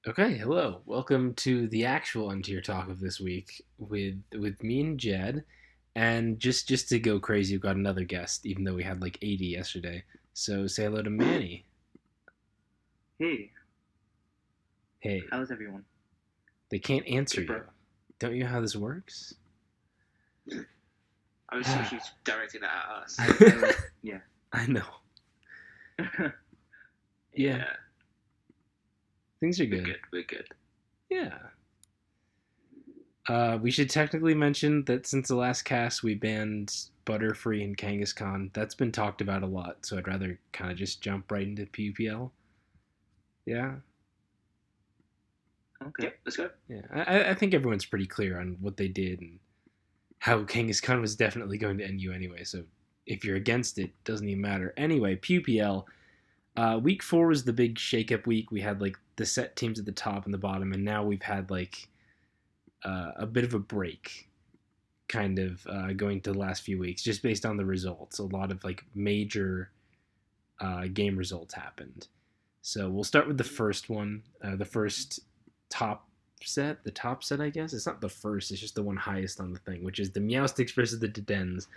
Okay, hello. Welcome to the actual Untier talk of this week with me and Jed. And just to go crazy, we've got another guest, even though we had like 80 yesterday. So say hello to Manny. Hey, Hey, how's everyone? they can't answer Good, bro. you. Don't you know how this works? I was assuming she was directing that at us. Yeah. I know. Yeah, things are We're good. good. We're good. Yeah. We should technically mention that since the last cast, we banned Butterfree and Kangaskhan. That's been talked about a lot, so I'd rather kind of just jump right into PUPL. Yeah, Okay. Yep, let's go. yeah. I think everyone's pretty clear on what they did and how Kangaskhan was definitely going to end you anyway. So if you're against it, doesn't even matter. Anyway, PUPL. Week 4 was the big shakeup week. We had like the set teams at the top and the bottom, and now we've had like a bit of a break kind of going to the last few weeks, just based on the results. A lot of like major game results happened. So we'll start with the first one, the first top set. The top set, I guess. It's not the first, it's just the one highest on the thing, which is the Meowsticks versus the Dedens.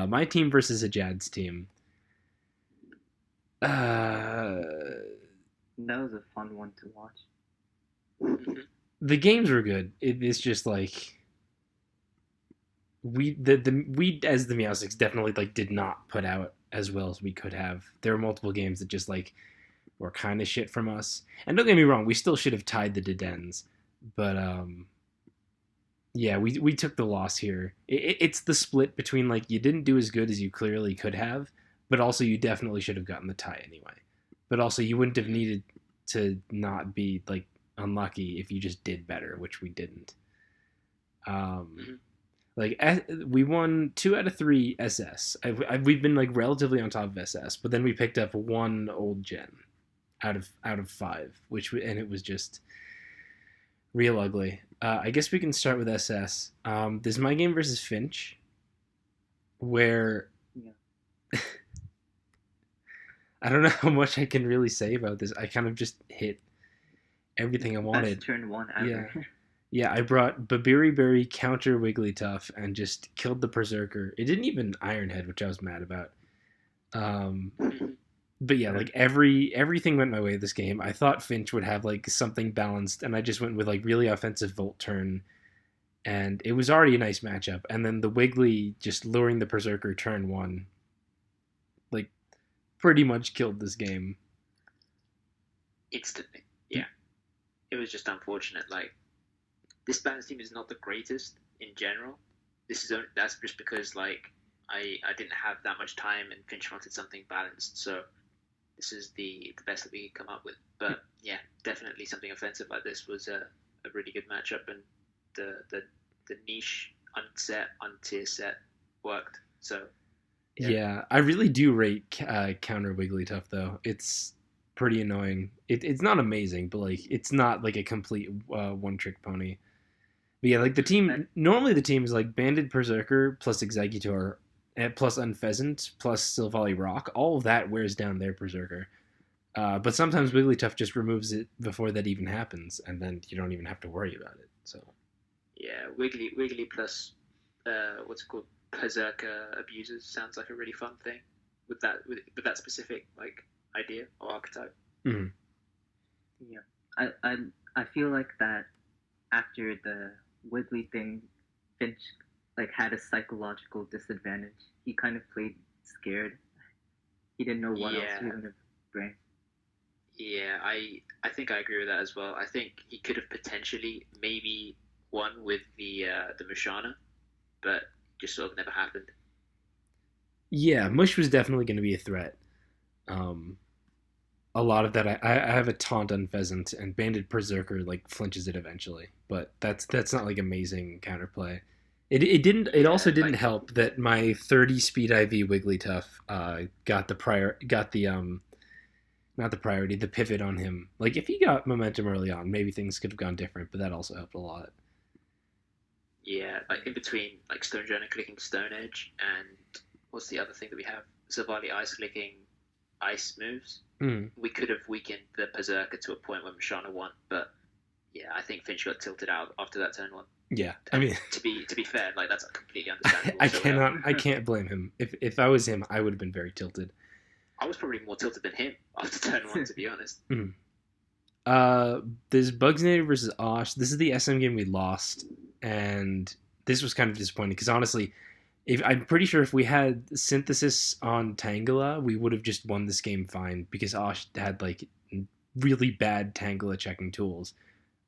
My team versus Ajad's team. Uh, That was a fun one to watch. Mm-hmm. the games were good. It's just like we as the Meowsticks definitely like did not put out as well as we could have. There were multiple games that just like were kind of shit from us. And don't get me wrong, we still should have tied the Dedens, but yeah, we took the loss here. It's the split between like you didn't do as good as you clearly could have, but also you definitely should have gotten the tie anyway. But also you wouldn't have needed to not be like unlucky if you just did better, which we didn't. Um, like we won 2 out of 3 SS. We've been like relatively on top of SS, but then we picked up one old gen out of 5, and it was just real ugly. I guess we can start with SS. This is my game versus Finch, where Yeah. I don't know how much I can really say about this. I kind of just hit everything I wanted. Best turn one ever. Yeah. Yeah, I brought Babiri Berry counter Wigglytuff and just killed the Berserker. It didn't even Ironhead, which I was mad about. But yeah, like everything went my way this game. I thought Finch would have like something balanced, and I just went with like really offensive Volt Turn, and it was already a nice matchup. And then the Wiggly just luring the Berserker turn 1, like pretty much killed this game. Instantly. Yeah. It was just unfortunate. Like, this balance team is not the greatest in general. That's just because like I didn't have that much time and Finch wanted something balanced. So this is the best that we could come up with. But yeah, definitely something offensive like this was a really good matchup, and the niche untier set worked. So Yeah, I really do rate counter Wigglytuff though. It's pretty annoying. It's not amazing, but like it's not like a complete one trick pony. But yeah, like normally the team is like Banded Berserker plus Executor plus Unpheasant plus Silvally Rock. All of that wears down their Berserker. But sometimes Wigglytuff just removes it before that even happens, and then you don't even have to worry about it. So yeah, Wiggly plus what's it called, Berserker abusers sounds like a really fun thing with that specific like idea or archetype. mm-hmm. Yeah. I feel like that after the Wiggly thing, Finch like had a psychological disadvantage. He kind of played scared. He didn't know what else he was gonna bring. Yeah, I think I agree with that as well. I think he could have potentially maybe won with the Mushana, but just sort of never happened. Yeah, Mush was definitely going to be a threat. A lot of that I have a taunt on Pheasant, and Banded Berserker like flinches it eventually, but that's not like amazing counterplay. It also didn't help that my 30 speed IV Wigglytuff got the not the priority, the pivot on him. Like if he got momentum early on, maybe things could have gone different, but that also helped a lot. Yeah, like in between like Stone Journey clicking Stone Edge and what's the other thing that we have? Savali Ice clicking ice moves. Mm. We could have weakened the Berserker to a point where Mashana won, but Yeah, I think Finch got tilted out after that turn one. Yeah, I mean, to be fair, like that's completely understandable. I can't blame him. If I was him, I would have been very tilted. I was probably more tilted than him after turn one, to be honest. Mm. There's Bugsnator versus Osh. This is the SM game we lost, and this was kind of disappointing because honestly, I'm pretty sure if we had Synthesis on Tangela, we would have just won this game fine because Osh had like really bad Tangela checking tools.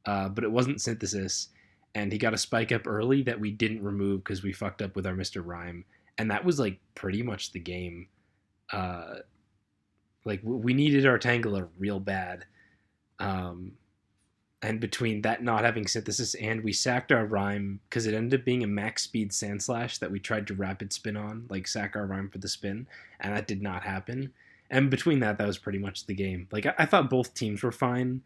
But it wasn't Synthesis, and he got a spike up early that we didn't remove because we fucked up with our Mr. Rhyme, and that was like pretty much the game. Like we needed our Tangela real bad. And between that not having Synthesis and we sacked our Rhyme because it ended up being a max speed Sand Slash that we tried to rapid spin on, like sack our Rhyme for the spin, and that did not happen. And between that was pretty much the game. Like I thought both teams were fine.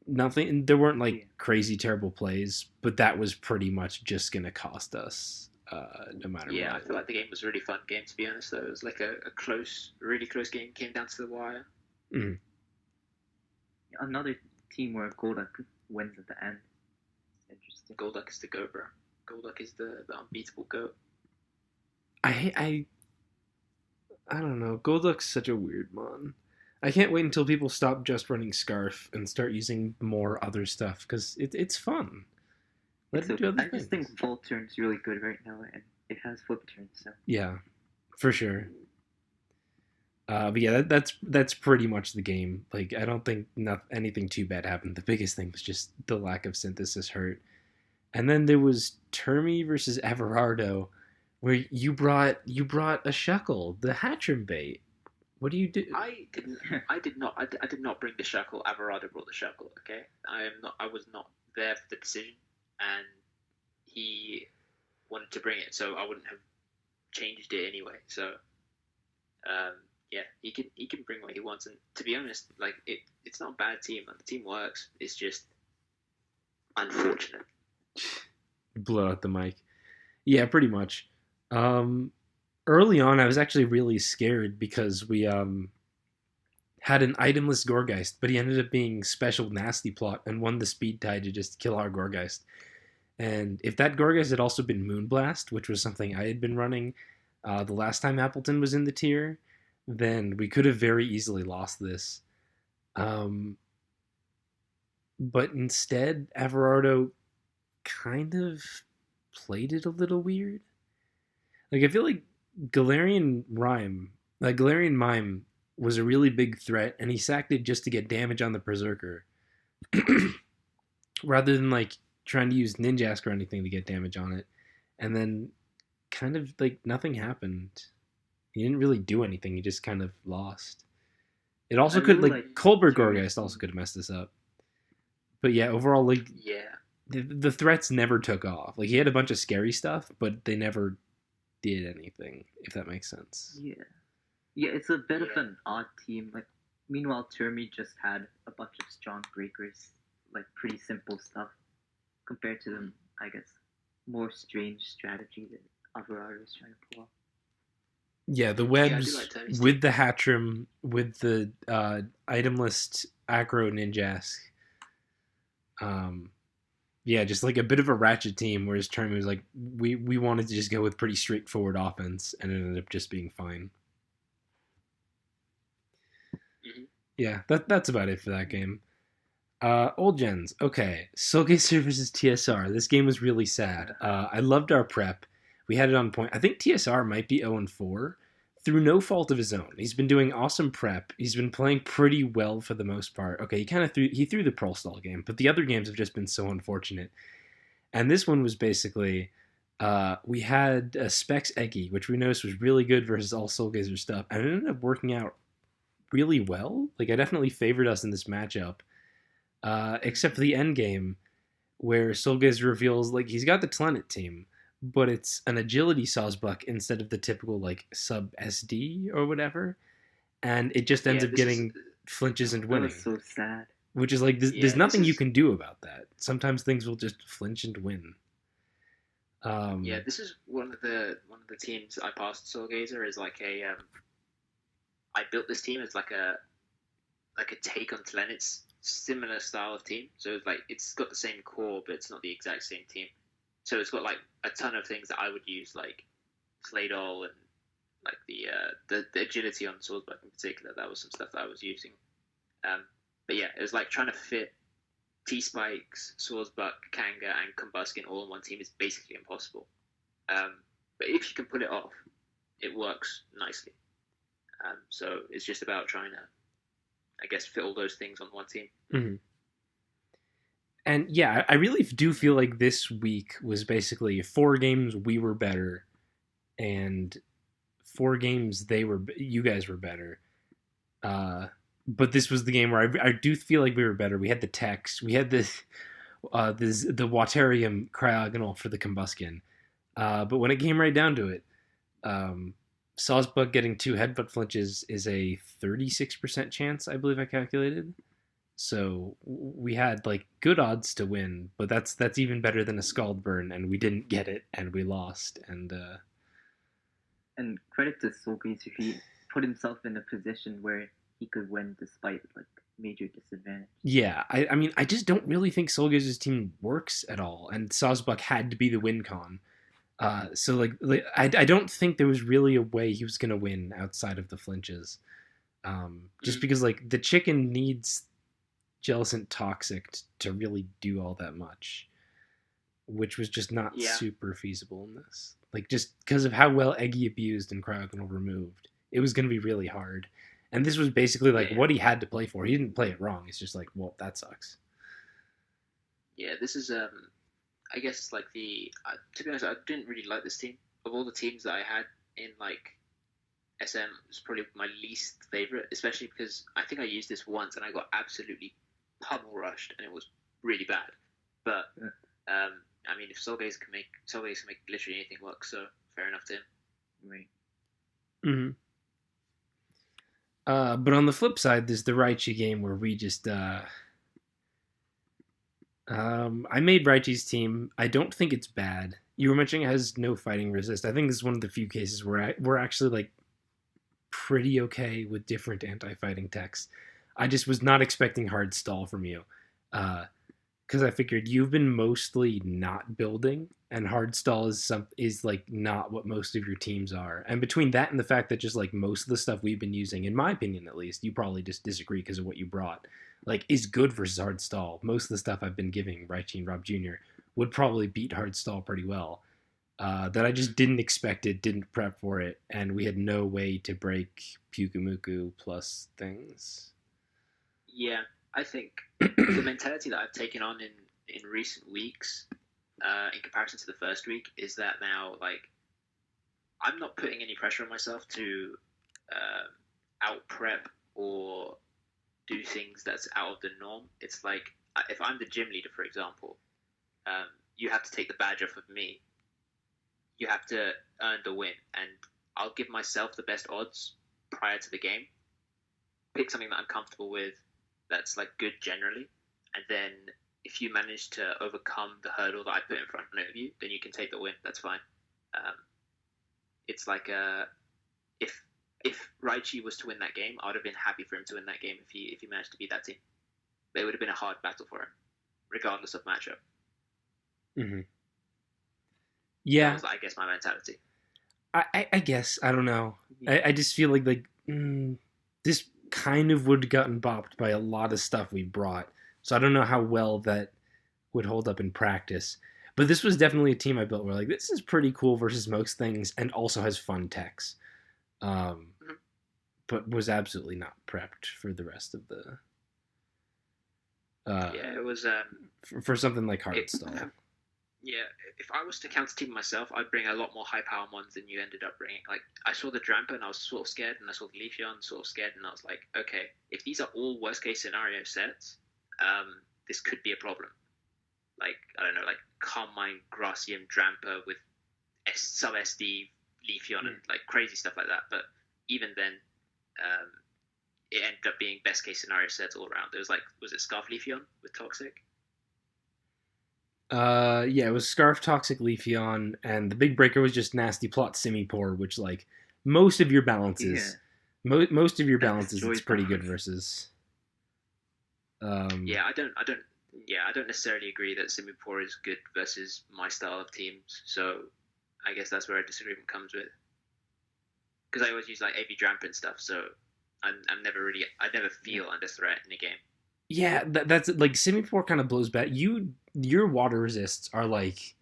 Nothing, there weren't like crazy terrible plays, but that was pretty much just gonna cost us no matter what. Yeah, I feel like the game was a really fun game, to be honest. Though it was like a really close game, came down to the wire. Mm. Another team where Golduck wins at the end. Interesting. Golduck is the GOAT, bro. Golduck is the unbeatable GOAT. I don't know. Golduck's such a weird mon. I can't wait until people stop just running Scarf and start using more other stuff because it's fun. I just think Volturn's really good right now, and it has flip turns. So yeah, for sure. But yeah, that's pretty much the game. Like I don't think anything too bad happened. The biggest thing was just the lack of Synthesis hurt, and then there was Termi versus Everardo, where you brought a Shuckle, the Hatcham bait. What do you do? I did not bring the Shuckle. Everardo brought the Shuckle. Okay, I was not there for the decision, and he wanted to bring it, so I wouldn't have changed it anyway. So, yeah, he can bring what he wants, and to be honest, like it's not a bad team. Like, the team works. It's just unfortunate. Blow out the mic. Yeah, pretty much. Early on, I was actually really scared because we had an itemless Gorgeist, but he ended up being special nasty plot and won the speed tide to just kill our Gorgeist. And if that Gorgeist had also been Moonblast, which was something I had been running the last time Appleton was in the tier, then we could have very easily lost this. But instead, Everardo kind of played it a little weird. Like, I feel like Galarian Mime was a really big threat, and he sacked it just to get damage on the Berserker. Rather than, like, trying to use Ninjask or anything to get damage on it. And then, kind of, like, nothing happened. He didn't really do anything, he just kind of lost. It also could, like Colbert Gorgeist also could have messed this up. But yeah, overall, like, yeah, the threats never took off. Like, he had a bunch of scary stuff, but they never did anything, if that makes sense. Yeah, it's a bit of an odd team. Like, meanwhile, Termi just had a bunch of strong breakers, like pretty simple stuff, compared to them, I guess, more strange strategy that Everardo was trying to pull off. Yeah, the webs with the Hatcham, with the item list Acro Ninjask. Yeah, just like a bit of a ratchet team, whereas Termi was like, we wanted to just go with pretty straightforward offense, and it ended up just being fine. Mm-hmm. Yeah, that's about it for that game. Old gens. Okay, Soulgazer versus TSR. This game was really sad. I loved our prep. We had it on point. I think TSR might be 0-4 through no fault of his own. He's been doing awesome prep. He's been playing pretty well for the most part. Okay, he threw the Pearl Stall game, but the other games have just been so unfortunate. And this one was basically, we had a Specs Eggy, which we noticed was really good versus all Soulgazer stuff, and it ended up working out really well. Like, I definitely favored us in this matchup, except for the end game, where Soulgazer reveals, like, he's got the Tlenet team, but it's an agility Sawsbuck instead of the typical, like, sub SD or whatever, and it just ends up getting flinches and winning. That was so sad. Which is like, there's nothing you can do about that. Sometimes things will just flinch and win. Yeah, this is one of the teams I passed Soulgazer is like I built this team as like a take on Tlenet's similar style of team. So like it's got the same core, but it's not the exact same team. So it's got like a ton of things that I would use, like Claydol and like the agility on Swordsbuck in particular. That was some stuff that I was using. But yeah, it was like trying to fit T-Spikes, Swordsbuck, Kanga, and Combuskin all in one team is basically impossible. But if you can pull it off, it works nicely. So it's just about trying to, I guess, fit all those things on one team. Mm-hmm. And yeah, I really do feel like this week was basically 4 games we were better, and 4 games you guys were better. But this was the game where I do feel like we were better. We had the techs, we had the Waterium Cryogonal for the Combuskin. But when it came right down to it, Sawsbug getting 2 headbutt flinches is a 36% chance, I believe I calculated. So we had like good odds to win, but that's even better than a Scald Burn, and we didn't get it, and we lost. And credit to Soulgaze, he put himself in a position where he could win despite like major disadvantage. Yeah, I mean, I just don't really think Soulgaze's team works at all, and Sawsbuck had to be the win con. So like I don't think there was really a way he was gonna win outside of the flinches. Just because like the chicken needs Jellicent Toxic to really do all that much, which was just not super feasible in this. Like just because of how well Eggy abused and Cryogonal removed, it was gonna be really hard. And this was basically like what he had to play for. He didn't play it wrong. It's just like, well, that sucks. Yeah, this is I guess like to be honest, I didn't really like this team. Of all the teams that I had in like SM, it was probably my least favorite, especially because I think I used this once and I got absolutely pummel rushed and it was really bad. But I mean, if Soulgaze can make literally anything work, so fair enough to him. Right. Mm-hmm. But on the flip side, there's the Raichi game where we just I made Raichi's team. I don't think it's bad. You were mentioning it has no fighting resist. I think this is one of the few cases where we're actually like pretty okay with different anti-fighting techs. I just was not expecting hard stall from you, because I figured you've been mostly not building, and hard stall is like not what most of your teams are. And between that and the fact that just like most of the stuff we've been using, in my opinion at least, you probably just disagree because of what you brought, like is good versus hard stall. Most of the stuff I've been giving Raichi and Rob Jr. would probably beat hard stall pretty well. That I just didn't expect it, didn't prep for it, and we had no way to break Pyukumuku plus things. Yeah, I think the mentality that I've taken on in recent weeks, in comparison to the first week, is that now like I'm not putting any pressure on myself to out prep or do things that's out of the norm. It's like if I'm the gym leader, for example, you have to take the badge off of me. You have to earn the win, and I'll give myself the best odds prior to the game. Pick something that I'm comfortable with, that's like good generally, and then if you manage to overcome the hurdle that I put in front of you, then you can take the win. That's fine. It's like if Raichi was to win that game, I would have been happy for him to win that game if he managed to beat that team. But it would have been a hard battle for him, regardless of matchup. Mm-hmm. Yeah, that was, I guess, my mentality. I guess I don't know. I just feel like this kind of would have gotten bopped by a lot of stuff we brought. So I don't know how well that would hold up in practice. But this was definitely a team I built where like this is pretty cool versus most things, and also has fun techs. But was absolutely not prepped for the rest of the. It was for something like Hardstall. Yeah, if I was to counter team myself, I'd bring a lot more high power ones than you ended up bringing. Like, I saw the Drampa and I was sort of scared, and I saw the Leafeon sort of scared, and I was like, okay, if these are all worst case scenario sets, this could be a problem. Like, I don't know, like Carmine, Gracium, Drampa with sub SD, Leafeon, and like crazy stuff like that. But even then, it ended up being best case scenario sets all around. There was like, was it Scarf Leafeon with Toxic? Yeah, it was Scarf, Toxic, Leafeon, and the big breaker was just Nasty Plot Simipour, which like most of your balances, most of your balances, it's pretty good versus. I don't necessarily agree that Singapore is good versus my style of teams. So I guess that's where a disagreement comes with. Because I always use like AV Dramp and stuff, so I never feel under threat in a game. Yeah, that's like Simi-4 kind of blows back. Your water resists are like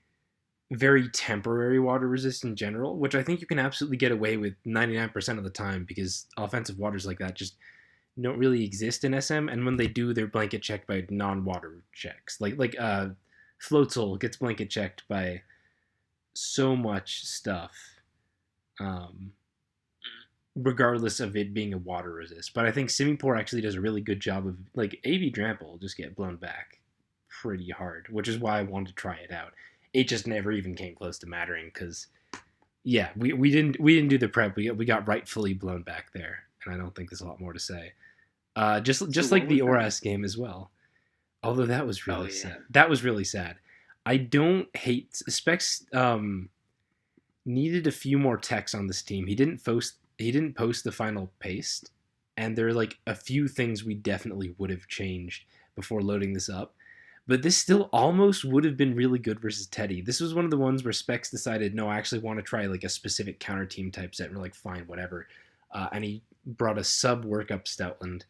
very temporary water resist in general, which I think you can absolutely get away with 99% of the time because offensive waters like that just don't really exist in SM, and when they do, they're blanket checked by non-water checks. Like Floatzel gets blanket checked by so much stuff, um, regardless of it being a water resist. But I think Simipour actually does a really good job of like AV Drample will just get blown back pretty hard, which is why I wanted to try it out. It just never even came close to mattering because yeah, we didn't do the prep. We got rightfully blown back there, and I don't think there's a lot more to say. Just like the Oras game as well. Although that was really sad. That was really sad. I don't hate Specs. Needed a few more techs on this team. He didn't post the final paste, and there are like a few things we definitely would have changed before loading this up. But this still almost would have been really good versus Teddy. This was one of the ones where Specs decided, no, I actually want to try like a specific counter team type set. And we're like, fine, whatever. And he brought a sub workup Stoutland,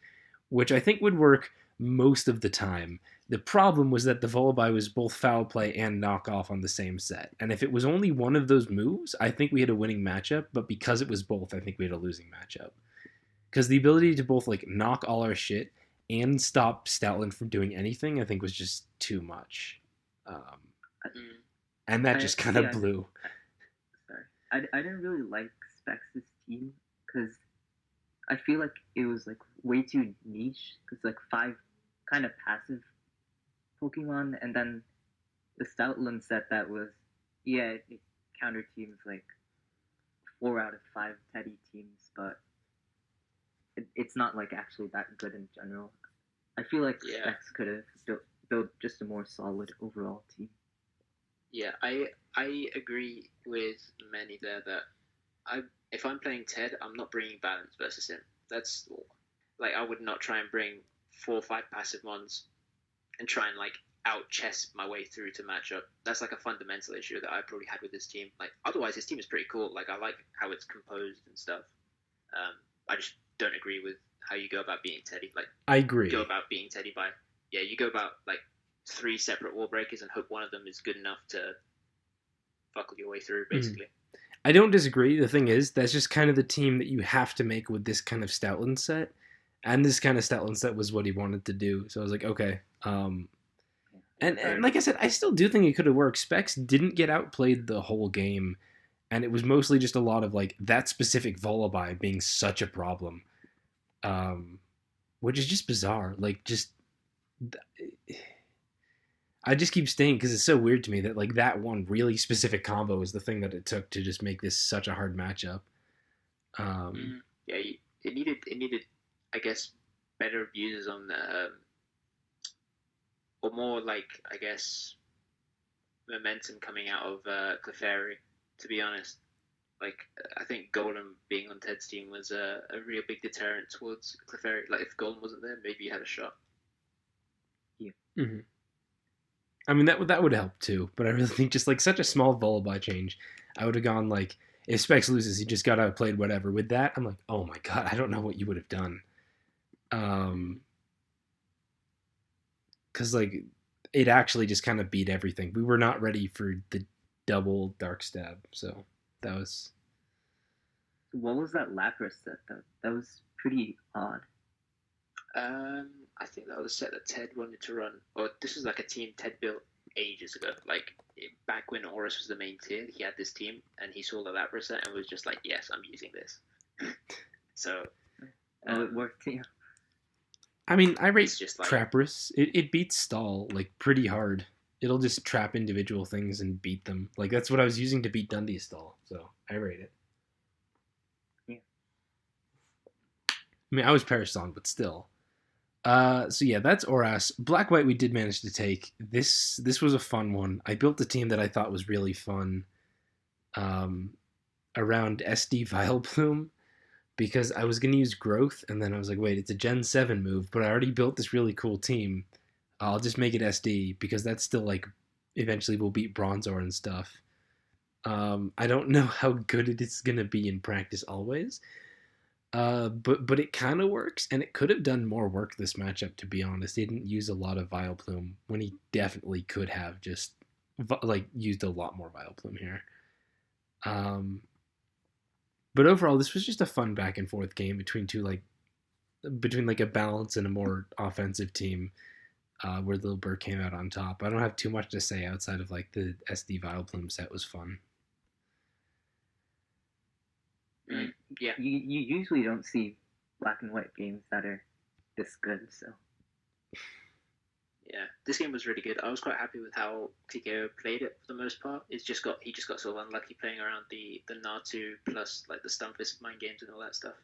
which I think would work most of the time. The problem was that the Volibear was both foul play and knock off on the same set. And if it was only one of those moves, I think we had a winning matchup. But because it was both, I think we had a losing matchup. Because the ability to both like knock all our shit and stop Stoutland from doing anything, I think was just too much. And that just kind of blew. Sorry. I didn't really like Specs' team because I feel like it was like way too niche. Because like 5 kind of passive Pokemon, and then the Stoutland set that was, it counter teams like 4 out of 5 Teddy teams, but it's not like actually that good in general. I feel like Specs could have built just a more solid overall team. Yeah, I agree with many there that if I'm playing Ted, I'm not bringing balance versus him. That's like I would not try and bring 4 or 5 passive mons and try and like out chess my way through to matchup. That's like a fundamental issue that I probably had with this team. Like otherwise, his team is pretty cool. Like I like how it's composed and stuff. I just don't agree with how you go about beating Teddy. Like I agree. You go about beating Teddy by you go about like 3 separate wall breakers and hope one of them is good enough to buckle your way through, basically. I don't disagree. The thing is, that's just kind of the team that you have to make with this kind of Stoutland set. And this kind of Stoutland set was what he wanted to do. So I was like, okay. And like I said, I still do think it could have worked. Specs didn't get outplayed the whole game. And it was mostly just a lot of like that specific Volibear being such a problem. Which is just bizarre. Like just... I just keep staying because it's so weird to me that like that one really specific combo is the thing that it took to just make this such a hard matchup. It needed, I guess, better views on the, or more like I guess, momentum coming out of Clefairy. To be honest, like I think Golem being on Ted's team was a real big deterrent towards Clefairy. Like if Golem wasn't there, maybe he had a shot. Yeah. Mm-hmm. I mean, that would help too, but I really think just like such a small Volibear change, I would have gone like, if Specs loses, he just got outplayed, whatever. With that, I'm like, oh my god, I don't know what you would have done. Because like, it actually just kind of beat everything. We were not ready for the double Dark Stab, so that was... What was that Lapras set, though? That was pretty odd. I think that was a set that Ted wanted to run. Or this was like a team Ted built ages ago. Like back when Oris was the main tier, he had this team and he saw the Lapras set and was just like, yes, I'm using this. So it worked, yeah. I mean, I rate just like, Trapperus. It beats Stall like pretty hard. It'll just trap individual things and beat them. Like that's what I was using to beat Dundee's Stall. So I rate it. Yeah. I mean, I was Parasong, but still. So yeah, that's Oras. Black White we did manage to take. This was a fun one. I built a team that I thought was really fun around SD Vileplume, because I was gonna use growth, and then I was like, wait, it's a Gen 7 move, but I already built this really cool team. I'll just make it SD because that's still like eventually will beat Bronzor and stuff. I don't know how good it is gonna be in practice always. But it kind of works, and it could have done more work this matchup. To be honest, he didn't use a lot of Vileplume when he definitely could have just like used a lot more Vileplume here. Um, but overall, this was just a fun back and forth game between like a balance and a more offensive team, where Lil Burr came out on top. I don't have too much to say outside of like the SD Vileplume set was fun. Yeah. You usually don't see black and white games that are this good, so. Yeah, this game was really good. I was quite happy with how TKO played it for the most part. He just got sort of unlucky playing around the Natu plus like the Stunfisk mind games and all that stuff.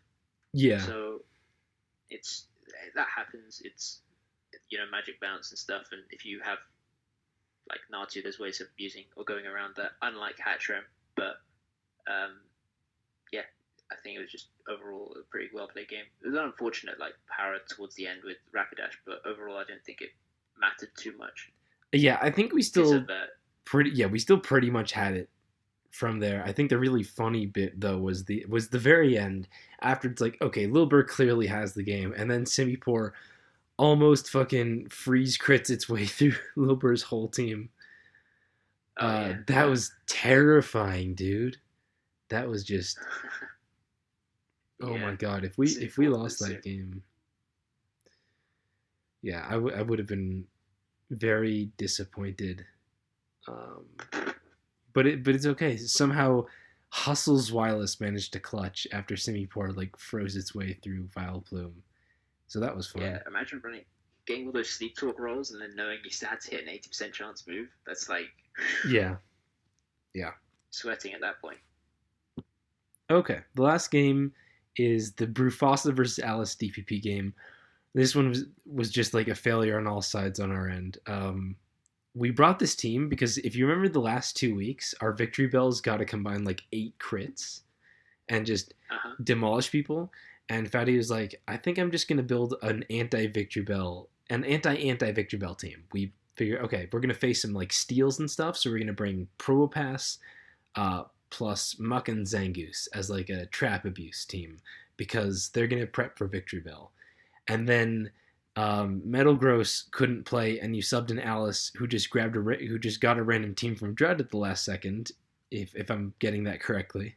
Yeah. So that happens. It's magic bounce and stuff, and if you have like Natu, there's ways of using or going around that. Unlike Hattrem, but yeah, I think it was just overall a pretty well played game. It was an unfortunate like power towards the end with Rapidash, but overall I don't think it mattered too much. Yeah, I think we still pretty much had it from there. I think the really funny bit though was the very end after it's like, okay, Lil Burr clearly has the game, and then Simipour almost fucking freeze crits its way through Lil Burr's whole team. That was terrifying, dude. That was just oh my god, if we lost that game, yeah, I would have been very disappointed. But it's okay. Somehow, Hustle's Wireless managed to clutch after Simipour like froze its way through Vileplume. So that was fun. Yeah, imagine getting all those sleep talk rolls and then knowing you still had to hit an 80% chance move. That's like yeah, sweating at that point. Okay, the last game is the Brufasa versus Alice DPP game. This one was just like a failure on all sides on our end. We brought this team because if you remember the last 2 weeks, our Victory Bells got to combine like 8 crits and just demolish people. And Fatty was like, I think I'm just going to build an anti-Victory Bell team. We figure, okay, we're going to face some like steals and stuff. So we're going to bring Probopass, plus Muck and Zangoose as like a trap abuse team because they're going to prep for Victory Bell. And then Metal Gross couldn't play, and you subbed in Alice, who just got a random team from Dread at the last second, if I'm getting that correctly.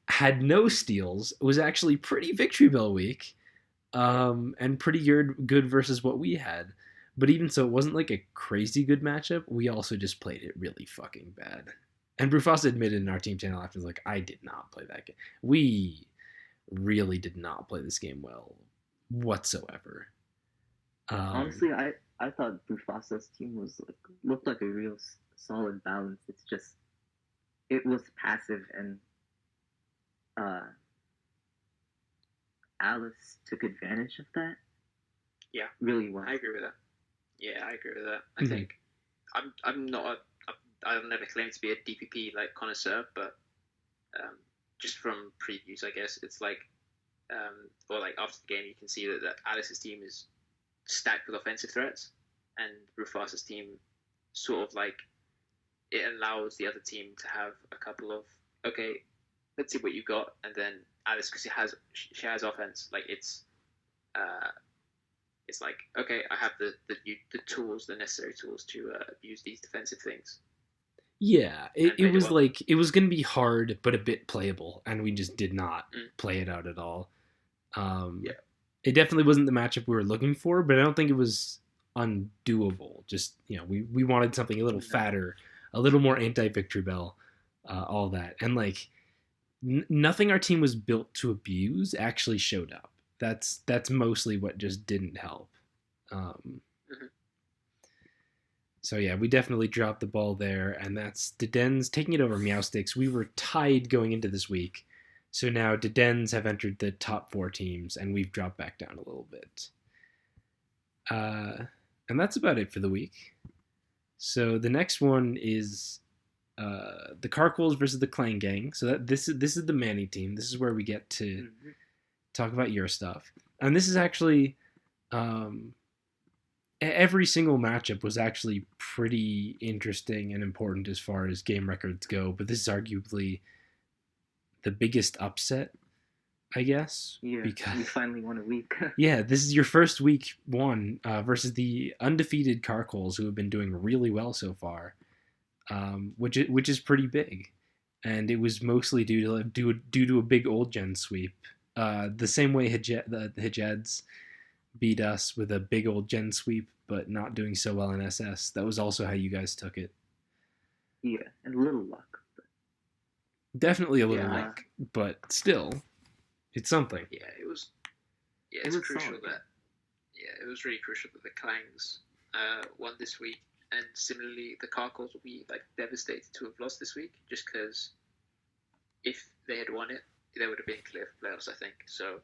Had no steals, was actually pretty Victory Bell weak, and pretty good versus what we had. But even so, it wasn't like a crazy good matchup. We also just played it really fucking bad. And Brufasa admitted in our team channel after, like, I did not play that game. We really did not play this game well whatsoever. Honestly, I thought Brufasa's team looked like a real solid balance. It's just it was passive, and Alice took advantage of that. Yeah, really well. I agree with that. Yeah, I agree with that. I think I'm not I'll never claim to be a DPP like connoisseur, but just from previews, I guess it's like, or like after the game, you can see that Alice's team is stacked with offensive threats, and Rufasa's team sort of like it allows the other team to have a couple of okay, let's see what you got, and then Alice, because she has offense, like it's like okay, I have the tools, the necessary tools to abuse these defensive things. Yeah, it was like it was going to be hard, but a bit playable, and we just did not play it out at all. It definitely wasn't the matchup we were looking for, but I don't think it was undoable. Just we wanted something a little fatter, a little more anti-Victory Bell, all that, and like nothing our team was built to abuse actually showed up. That's mostly what just didn't help. So yeah, we definitely dropped the ball there, and that's Dedens taking it over Meowsticks. We were tied going into this week, so now Dedens have entered the top 4 teams, and we've dropped back down a little bit. And that's about it for the week. So the next one is the Carcoals versus the Clang Gang. So this is the Manny team. This is where we get to talk about your stuff. And this is actually every single matchup was actually pretty interesting and important as far as game records go. But this is arguably the biggest upset, I guess. Yeah, because we finally won a week. yeah, this is your first week one versus the undefeated Carcoals, who have been doing really well so far, which is pretty big, and it was mostly due to a big old gen sweep. The same way the Hijeds beat us with a big old gen sweep, but not doing so well in SS. That was also how you guys took it. Yeah, and a little luck. But... Definitely a little Yeah. luck, but still, it's something. Yeah, it was. Yeah, It it's was crucial solid, that. Yeah, it was really crucial that the Clangs won this week, and similarly, the Carcoals will be like devastated to have lost this week, just because if they had won it, they would have been clear for playoffs, I think. So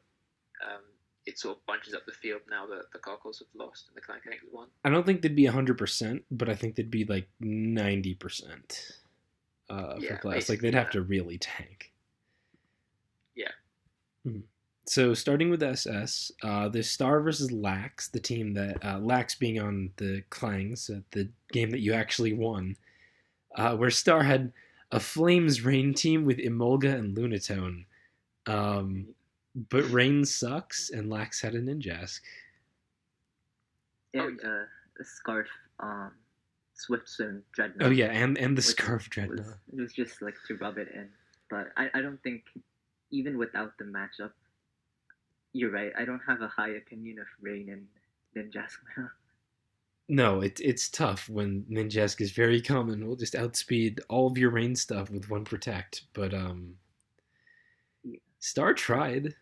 it sort of bunches up the field now that the Carcoals have lost and the Clang Gangs have won. I don't think they'd be 100%, but I think they'd be like 90% for Yeah, playoffs. Like they'd have basically, to really tank. Yeah. Mhm. So starting with SS, there's Star versus Lax, the team that Lax being on the Clangs, the game that you actually won, where Star had a Flames Rain team with Emolga and Lunatone. But Rain sucks, and Lax had a Ninjask. And a Scarf, Swiftstone Dreadnought. Oh yeah, and the which Scarf Dreadnought. It was just like to rub it in. But I don't think, even without the matchup, you're right. I don't have a high opinion of Rain and Ninjask now. No, it's tough when Ninjask is very common. We'll just outspeed all of your Rain stuff with one Protect. But Yeah. Star tried.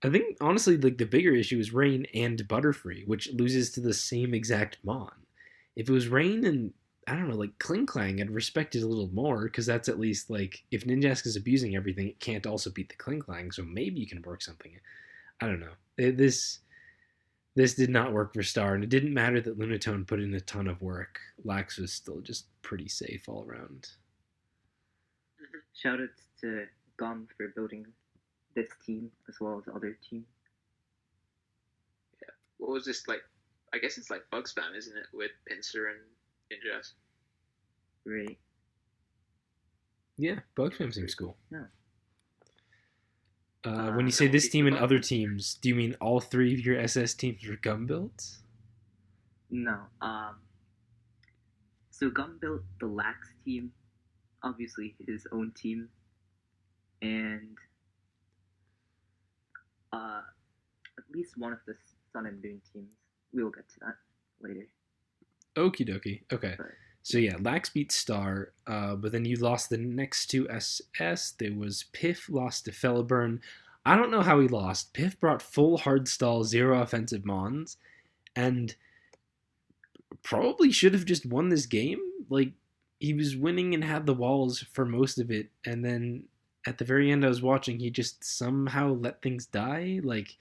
I think honestly, like the bigger issue is Rain and Butterfree, which loses to the same exact Mon. If it was Rain and I don't know, like Kling Klang, I'd respect it a little more because that's at least like if Ninjask is abusing everything, it can't also beat the Kling Klang, so maybe you can work something. I don't know. This did not work for Star, and it didn't matter that Lunatone put in a ton of work. Lax was still just pretty safe all around. Shoutouts to Gom for building this team as well as other teams. What was this like? I guess it's like bug spam, isn't it? With Pinsir and Ninjas. Right. Yeah, Bug Spam seems cool. Yeah. When you say this team and other teams, do you mean all three of your SS teams were gum builds? No. So Gum built the Lax team, obviously his own team, and at least one of the Sun and Moon teams. We'll get to that later. Okie dokie. Okay. But So yeah, Lax beat Star, but then you lost the next two SS. There was Piff lost to Felburn. I don't know how he lost. Piff brought full hard stall, 0 offensive Mons, and probably should have just won this game. Like, he was winning and had the walls for most of it, and then at the very end I was watching, he just somehow let things die. Like,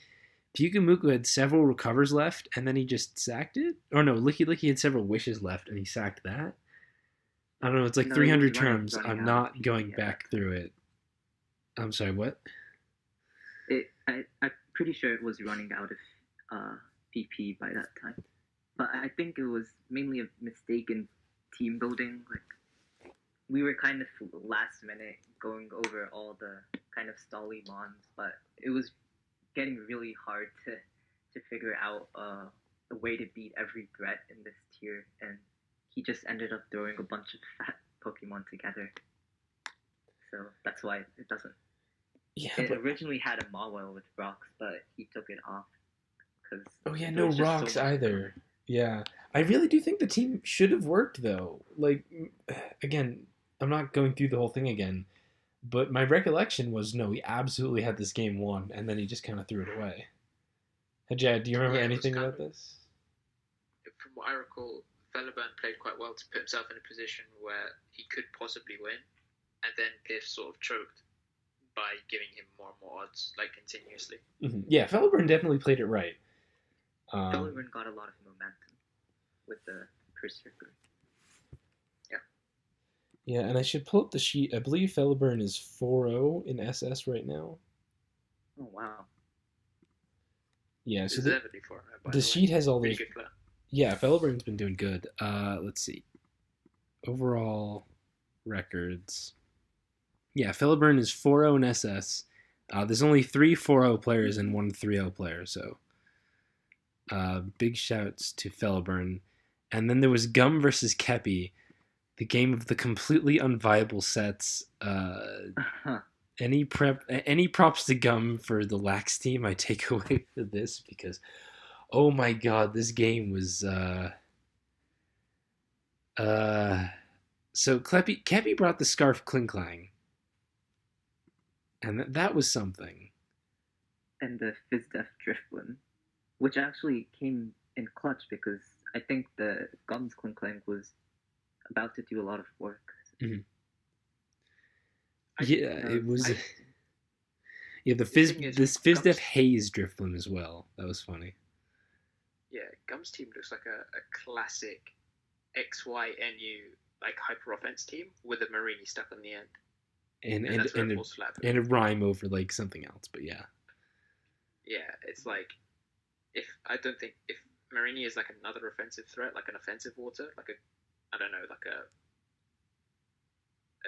Pyukumuku had several recovers left, and then he just sacked it? Or no, Licky Licky had several wishes left, and he sacked that? I don't know, it's like No, 300 he was terms. running I'm out not of going PP, back through it. I'm sorry, what? I'm pretty sure it was running out of PP by that time. But I think it was mainly a mistake in team building. Like, we were kind of last minute going over all the kind of stally mons, but it was getting really hard to figure out a way to beat every threat in this tier, and he just ended up throwing a bunch of fat Pokemon together. So that's why it doesn't. Yeah, It but... originally had a Mawile with rocks, but he took it off. Oh yeah, no rocks either. Yeah. I really do think the team should have worked, though. Like, again, I'm not going through the whole thing again, but my recollection was, no, he absolutely had this game won, and then he just kind of threw it away. Jad, do you remember anything about this? From what I recall, Felburn played quite well to put himself in a position where he could possibly win, and then Piff sort of choked by giving him more and more odds, like, continuously. Mm-hmm. Yeah, Felburn definitely played it right. Felburn got a lot of momentum with the Berserker. Yeah, and I should pull up the sheet. I believe Felburn is 4-0 in SS right now. Oh wow. Yeah, so Deservedly for it, by the the way. sheet has all Really those. good player. Yeah, Felburn's been doing good. Let's see. Overall records. Yeah, Felburn is 4-0 in SS. There's only 3 4-0 players and 1 3-0 player, so big shouts to Felburn. And then there was Gum versus Kepi, the game of the completely unviable sets. Any props to Gum for the Lax team I take away for this, because oh my god, this game was so Kepi brought the Scarf Kling Klang, and that was something. And the Fizdef Driftlin, which actually came in clutch because I think the Gums Clink Clank was about to do a lot of work. Mhm. I- Yeah, it was. I- Yeah, The thing is, this Fizdef Gums- Haze Driftlin as well. That was funny. Yeah, Gum's team looks like a classic XYNU like hyper offense team with a Marini stuck on the end. And that's where and it a, falls flat. and a rhyme over like something else, but yeah. Yeah, it's like if I don't think if Marini is like another offensive threat, like an offensive water, like a I don't know, like a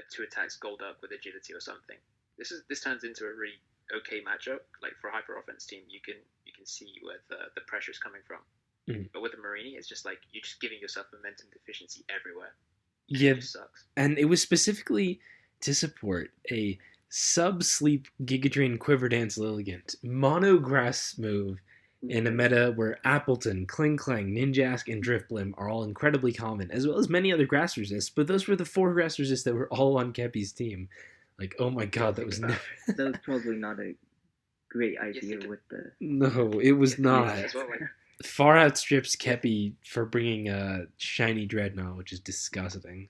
two attacks Golduck with agility or something. This turns into a really okay matchup. Like for a hyper offense team, you can see where the pressure is coming from. Mhm. But with the Marini, it's just like you're just giving yourself momentum deficiency everywhere. Yeah, It just sucks. and it was specifically to support a sub-sleep Giga Drain Quiver Dance Lilligant mono grass move in a meta where Appleton, Kling Klang, Ninjask, and Driftblim are all incredibly common, as well as many other grass resists, but those were the 4 grass resists that were all on Kepi's team. Like, oh my god, that was never... That was probably not a great idea think- with the... No, it was not. As well, like, Far outstrips Kepi for bringing a shiny Dreadnought, which is disgusting.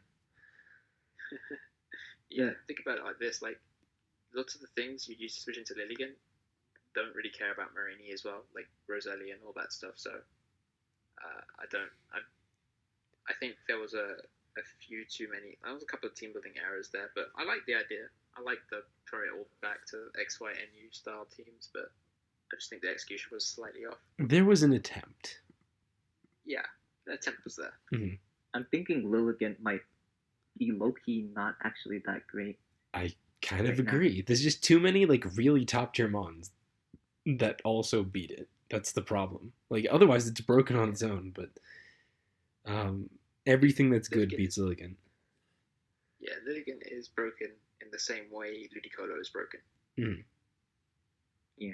yeah, think about it like this: like lots of the things you use to switch into Lilligant don't really care about Marini as well, like Rosalie and all that stuff. So I think there was a few too many. There was a couple of team building errors there, but I like the idea. I like the throwing it all back to XYNU style teams, but I just think the execution was slightly off. There was an attempt. Yeah, the attempt was there. Mm-hmm. I'm thinking Lilligant might be low-key not actually that great. I kind of Right now. agree. There's just too many like really top tier mons that also beat it. That's the problem. Like otherwise, it's broken on its own. But everything that's good Lilligant beats Lilligant. Yeah, Lilligant is broken in the same way Ludicolo is broken. Mhm. Yeah.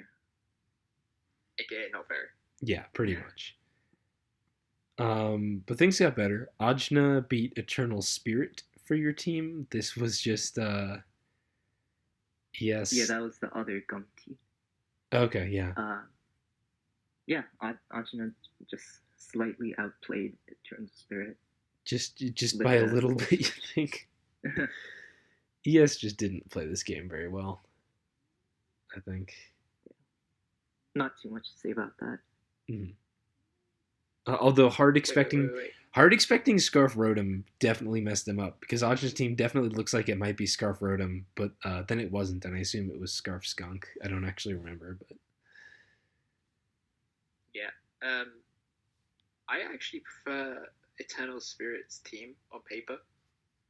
AKA not very. Yeah, pretty much. But things got better. Ajna beat Eternal Spirit for your team. This was just yes. Yeah, that was the other Gum team. Okay, yeah. Yeah, Ajna just slightly outplayed Eternal Spirit. Just With by a the little full bit, you think? ES just didn't play this game very well. I think. Not too much to say about that. Although hard expecting Wait. Scarf Rotom definitely messed them up, because Ajna's team definitely looks like it might be Scarf Rotom, but then it wasn't, and I assume it was Scarf Skunk. I don't actually remember, but Yeah. I actually prefer Eternal Spirit's team on paper,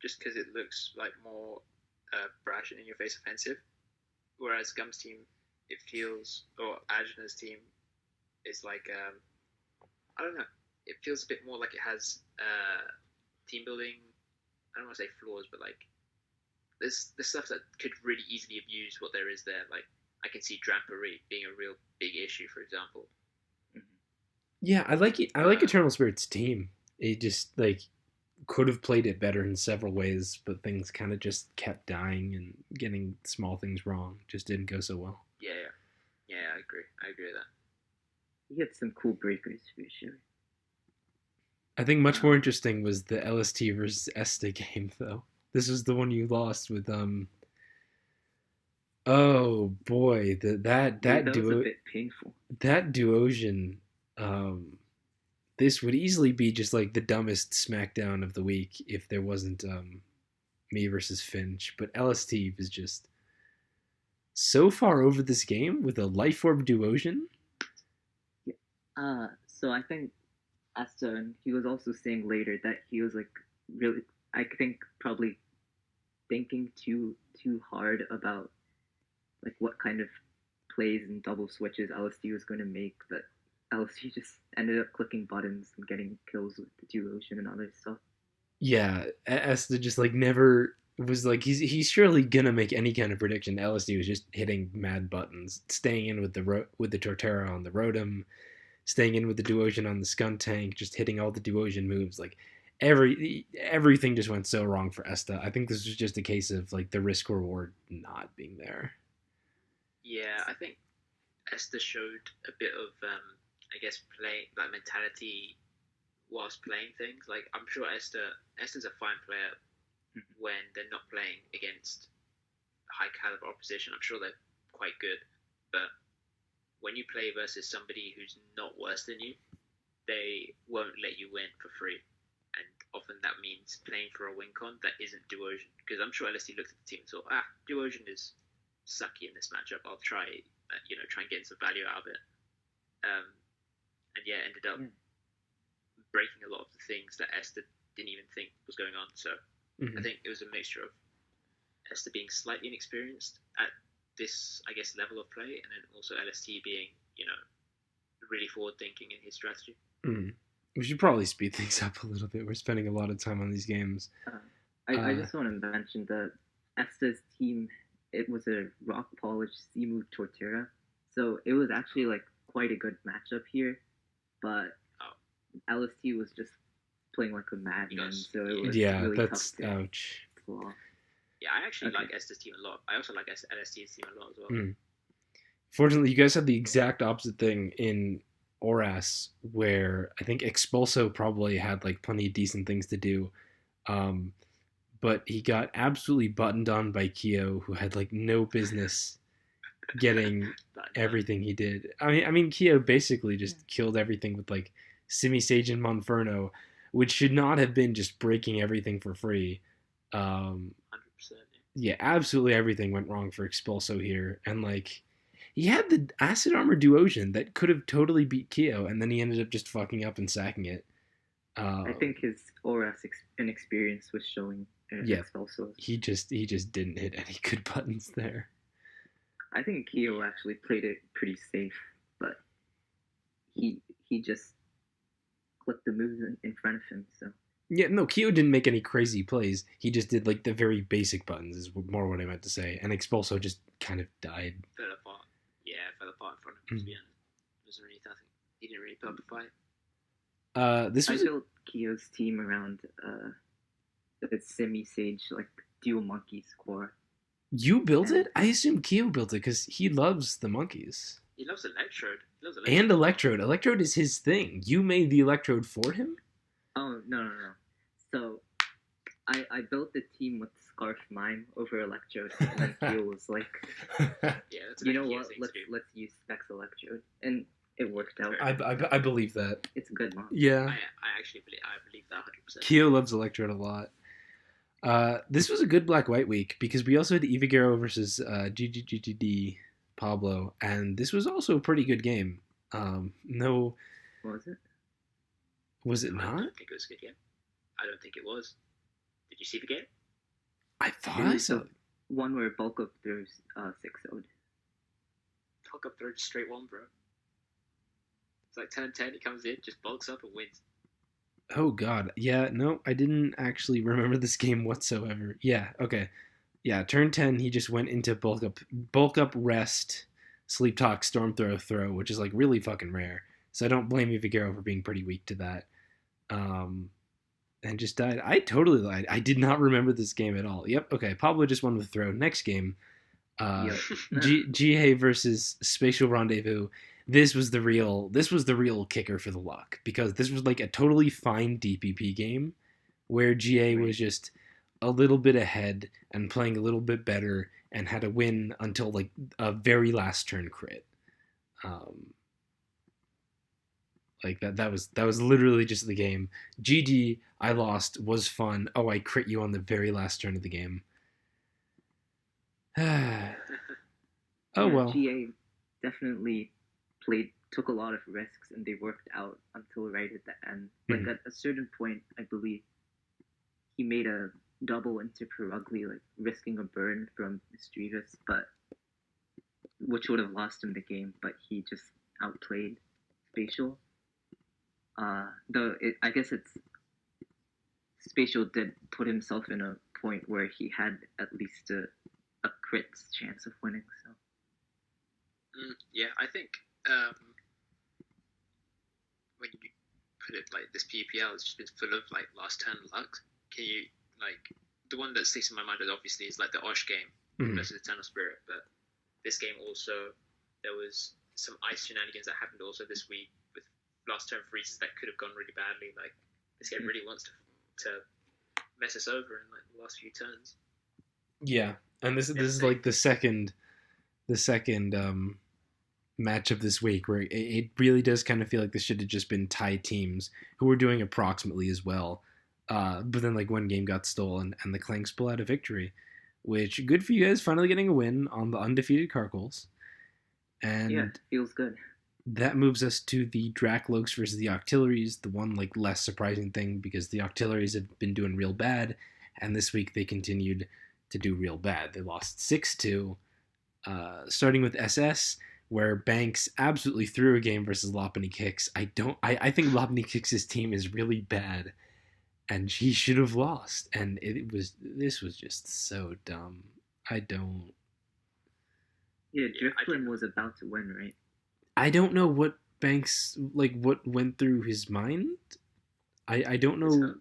just because it looks like more brash and in-your-face offensive. Whereas Gum's team, it feels, or Ajna's team, is like I don't know. It feels a bit more like it has team building. I don't want to say flaws, but like there's stuff that could really easily abuse what there is there. Like I can see Drampery being a real big issue, for example. yeah, I like it. I like Eternal Spirit's team. It just like could have played it better in several ways, but things kind of just kept dying and getting small things wrong. Just didn't go so well. Yeah, I agree. I agree with that. He had some cool breakers for sure. I think much more interesting was the LST versus Esta game, though. This was the one you lost with Oh boy, that That was a duo bit painful. that Duosian. This would easily be just like the dumbest SmackDown of the week if there wasn't me versus Finch, but LST was just so far over this game with a life orb Duosion. So I think Asta, he was also saying later that he was like really, I think probably thinking too hard about like what kind of plays and double switches LSD was going to make, but LSD just ended up clicking buttons and getting kills with the Duosion and other stuff. Yeah, Asta just like never was like he's surely gonna make any kind of prediction. LSD was just hitting mad buttons, staying in with the Torterra on the Rotom, staying in with the Duosion on the Skuntank, just hitting all the Duosion moves. Like everything just went so wrong for Esta. I think this was just a case of like the risk reward not being there. Yeah, I think Esther showed a bit of, I guess, play like mentality whilst playing things. Like I'm sure Esther's a fine player when they're not playing against high caliber opposition. I'm sure they're quite good, but when you play versus somebody who's not worse than you, they won't let you win for free. And often that means playing for a win con that isn't Duosion. Because I'm sure LSD looked at the team and thought, Duosion is sucky in this matchup. I'll try and get some value out of it. And yeah, ended up breaking a lot of the things that Esther didn't even think was going on. So I think it was a mixture of Esther being slightly inexperienced at this, I guess, level of play, and then also LST being, really forward thinking in his strategy. We should probably speed things up a little bit. We're spending a lot of time on these games. I just want to mention that Esta's team, it was a rock polished Simu Torterra, so it was actually like quite a good matchup here, but LST was just playing like a madman, so it was really that's tough to ouch. flaw. Yeah, I actually like Esther's team a lot. I also like LST's team a lot as well. Fortunately, you guys had the exact opposite thing in Oras, where I think Expulso probably had like plenty of decent things to do, but he got absolutely buttoned on by Kyo, who had like no business getting everything he did. I mean, Kyo basically just killed everything with like Simisage and Monferno, which should not have been just breaking everything for free. 100%. Yeah, absolutely everything went wrong for Expulso here, and like he had the acid armor Duosion that could have totally beat Kyo, and then he ended up just fucking up and sacking it. I think his Oras inexperience was showing. Expulso. He just didn't hit any good buttons there. I think Kyo actually played it pretty safe, but he just clicked the moves in front of him. So yeah, no, Kyo didn't make any crazy plays. He just did like the very basic buttons is more what I meant to say. And Expulso just kind of died. Fell apart. Yeah, fell apart in front of him. To be honest, it wasn't really nothing. He didn't really put up a fight. I built Kyo's team around the Sage like Dual Monkeys core. You built it? I assume Kyo built it because he loves the monkeys. He loves Electrode. And Electrode. Electrode is his thing. You made the Electrode for him? Oh, no. So, I built the team with Scarf Mime over Electrode, and then Kyo was like, you know what, let's use Specs Electrode. And it worked out. I believe that. It's a good mod. Yeah. I actually believe that 100%. Kyo loves Electrode a lot. This was a good Black-White week because we also had Evigaro versus GGGD Pablo, and this was also a pretty good game. No. Was it? Was it not? I don't think it was a good game. I don't think it was. Did you see the game? I thought I saw one where Bulk Up throws 6-0'd. Bulk Up throws straight one, bro. It's like 10-10, he comes in, just bulks up and wins. Oh, God. Yeah, no, I didn't actually remember this game whatsoever. Yeah, okay. Yeah, turn 10, he just went into bulk up, rest, sleep talk, storm throw, which is like really fucking rare. So I don't blame Evigaro for being pretty weak to that. And just died. I totally lied. I did not remember this game at all. Yep, okay. Pablo just won with throw. Next game, Jihei versus Spatial Rendezvous. This was the real kicker for the luck, because this was like a totally fine DPP game where GA was just a little bit ahead and playing a little bit better and had a win until like a very last turn crit. Like that was literally just the game. GG, I lost, was fun. Oh, I crit you on the very last turn of the game. Oh Yeah, well. GA definitely took a lot of risks, and they worked out until right at the end. Like Mhm. at a certain point, I believe he made a double into Perugly, like risking a burn from Mischievous, but which would have lost him the game. But he just outplayed Spatial. I guess it's Spatial did put himself in a point where he had at least a crit's chance of winning. So Yeah, I think when you put it like this, PPL has just been full of like last turn luck. Can you like the one that sticks in my mind is obviously is like the Osh game versus Eternal Spirit, but this game also there was some ice shenanigans that happened also this week with last turn freezes that could have gone really badly. Like this game really wants to mess us over in like the last few turns. Yeah, and this is like the second match of this week where it really does kind of feel like this should have just been tied teams who were doing approximately as well. But then like one game got stolen and the Clanks pull out a victory, which good for you guys finally getting a win on the undefeated Carkles. And yeah, it feels good. that moves us to the Drakloaks versus the Octilleries, the one like less surprising thing because the Octilleries have been doing real bad, and this week they continued to do real bad. They lost 6-2, starting with SS, where Banks absolutely threw a game versus Lopunny Kicks. I think Lopunny Kicks' team is really bad, and he should have lost. And this was just so dumb. I don't. Yeah, Driftblim was about to win, right? I don't know what Banks like what went through his mind. I don't know.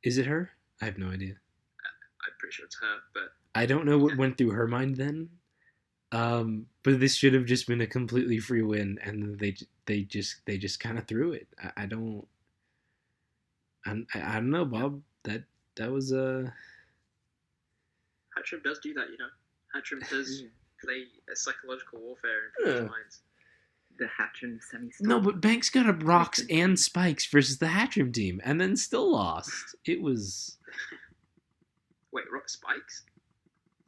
Is it her? I have no idea. I'm pretty sure it's her, but I don't know what went through her mind then. But this should have just been a completely free win, and they just kind of threw it. I don't know, Bob. That was Hatcham does do that, you know. Hatcham does play a psychological warfare in people's minds. The Hatcham semi-stall. No, but Banks got up rocks and spikes versus the Hatcham team, and then still lost. It was. Wait, rock spikes?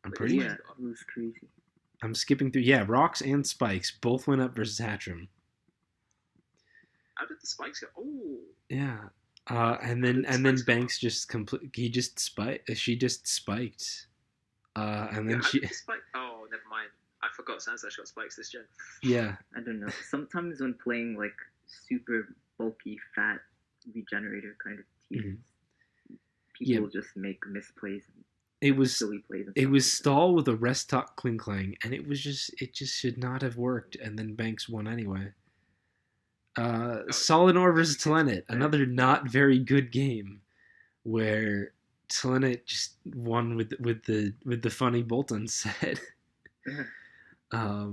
I'm pretty. Yeah, it was crazy. I'm skipping through. Yeah, rocks and spikes both went up versus Hatcham. How did the spikes go? Oh. Yeah. And then Banks just She just spiked. And then she. Oh, never mind. I forgot Sandslash got spikes this gen. Yeah. I don't know. Sometimes when playing like super bulky, fat regenerator kind of teams, people just make misplays. It was silly plays. It was stall with a rest talk Kling Klang, and it just should not have worked. And then Banks won anyway. Solinor versus Telenet, another not very good game, where Telenet just won with the funny Bolton set. I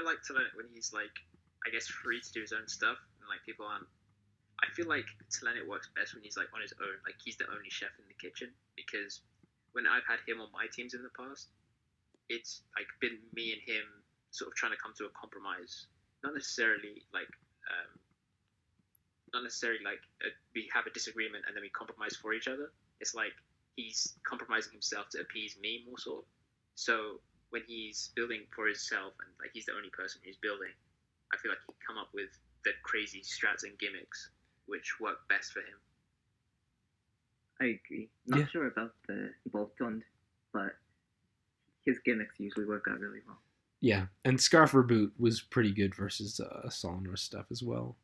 like Telenet when he's like, I guess, free to do his own stuff, and like people aren't. I feel like Telenet works best when he's like on his own, like he's the only chef in the kitchen. Because when I've had him on my teams in the past, it's like been me and him sort of trying to come to a compromise. Not necessarily like we have a disagreement and then we compromise for each other. It's like he's compromising himself to appease me more so. So when he's building for himself and like he's the only person who's building, I feel like he come up with the crazy strats and gimmicks which work best for him. I agree. Not sure about the Bolton, but his gimmicks usually work out really well. Yeah, and Scarf Reboot was pretty good versus Solinor stuff as well,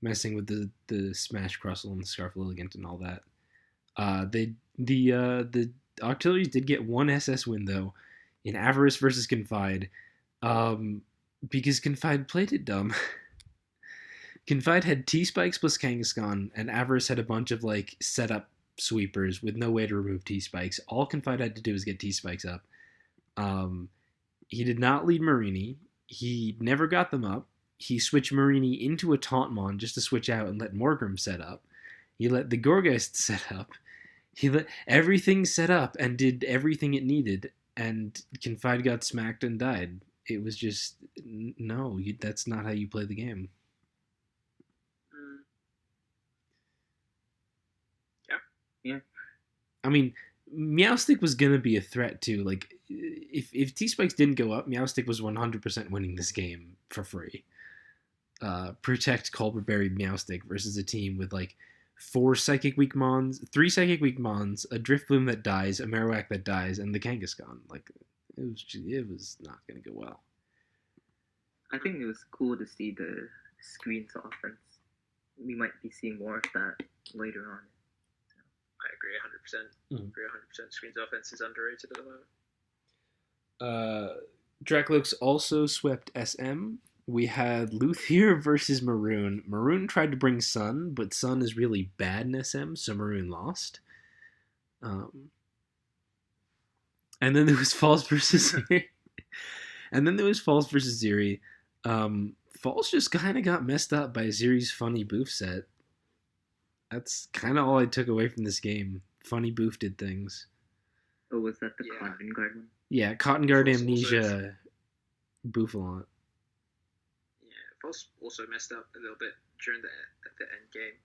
messing with the Smash Crustle and the Scarf Lilligant and all that. The Octilleries did get one SS win though, in Avarice versus Confide, because Confide played it dumb. Confide had T-Spikes plus Kangaskhan, and Avarice had a bunch of like setup sweepers with no way to remove T-Spikes. All Confide had to do was get T-Spikes up. He did not lead Marini. He never got them up. He switched Marini into a Tauntmon just to switch out and let Morgrim set up. He let the Gorgeist set up. He let everything set up and did everything it needed, and Confide got smacked and died. It was just, no, that's not how you play the game. Yeah. I mean, Meowstick was gonna be a threat too. Like, if T Spikes didn't go up, Meowstick was 100% winning this game for free. Protect Culberberry Meowstick versus a team with like four Psychic Weak Mons, three Psychic Weak Mons, a Driftbloom that dies, a Marowak that dies, and the Kangaskhan. Like, it was not gonna go well. I think it was cool to see the screens offense. We might be seeing more of that later on. I agree 100%. Agree 100%. Screen's offense is underrated at the moment. Dracloaks also swept SM. We had Luthier versus Maroon. Maroon tried to bring Sun, but Sun is really bad in SM, so Maroon lost. And then there was Falls versus Zeri. Falls just kind of got messed up by Zeri's funny boof set. That's kind of all I took away from this game. Funny boof did things. Oh, was that the Cotton Guard one? Yeah, Cotton Guard Amnesia Bouffalant. Yeah, False also messed up a little bit at the end game.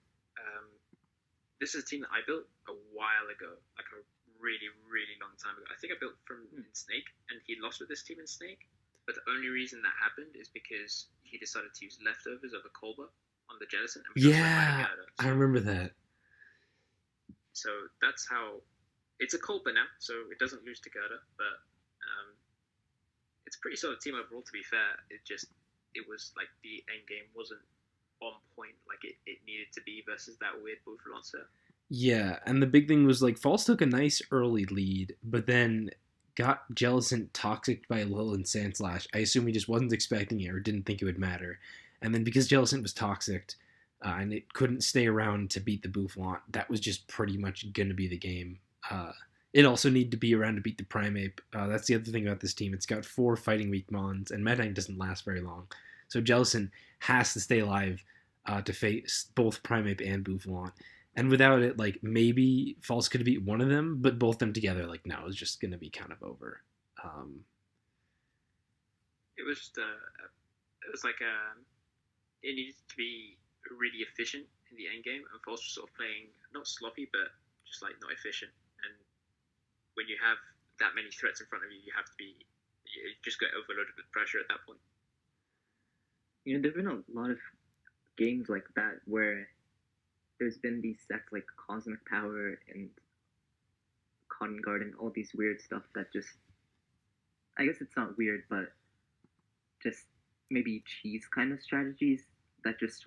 This is a team that I built a while ago, like a really, really long time ago. I think I built from in Snake, and he lost with this team in Snake. But the only reason that happened is because he decided to use leftovers of a Kolba on the Jellicent. And yeah, I remember that. So that's how... It's a Kolba now, so it doesn't lose to Gerda, but it's a pretty solid team overall, to be fair. It was like the end game wasn't on point like it needed to be versus that weird Bouffalant set. Yeah, and the big thing was like False took a nice early lead, but then got Jellicent toxic by Lil and Sandslash. I assume he just wasn't expecting it or didn't think it would matter. And then because Jellicent was toxic and it couldn't stay around to beat the Bouffalant, that was just pretty much going to be the game. It also needed to be around to beat the Primeape. That's the other thing about this team. It's got 4 Fighting Weak Mons, and Meta Knight doesn't last very long. So Jellicent has to stay alive to face both Primeape and Bouffalant. And without it, like, maybe False could have beat one of them, but both them together, like, no, it's just going to be kind of over. It was just, it needed to be really efficient in the end game, and False was sort of playing, not sloppy, but just, like, not efficient. And when you have that many threats in front of you, you just get overloaded with pressure at that point. You know, there have been a lot of games like that where there's been these sets like Cosmic Power and Cotton Garden, all these weird stuff that just, I guess it's not weird, but just maybe cheese kind of strategies that just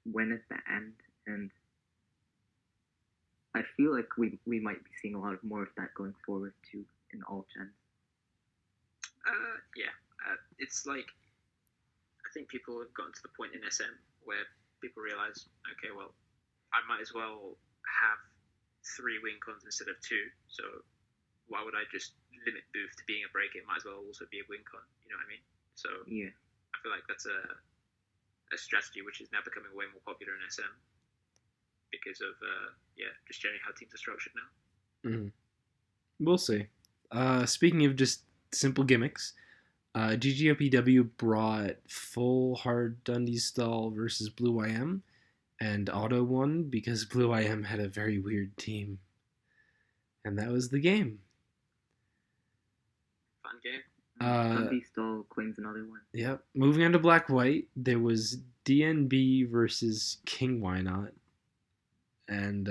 win at the end. And I feel like we might be seeing a lot more of that going forward too in all gens. It's like, I think people have gotten to the point in SM where people realize, okay, well, I might as well have 3 win cons instead of 2. So why would I just limit booth to being a break? It might as well also be a win con. You know what I mean? So yeah, I feel like that's a strategy which is now becoming way more popular in SM because of just generally how teams are structured now. Mm-hmm. We'll see. Speaking of just simple gimmicks, GGOPW brought full hard Dundee stall versus Blue IM, and Auto won because Blue IM had a very weird team. And that was the game. Fun game. Dundee stall claims another one. Yep. Moving on to Black White, there was DNB versus King Why Not. And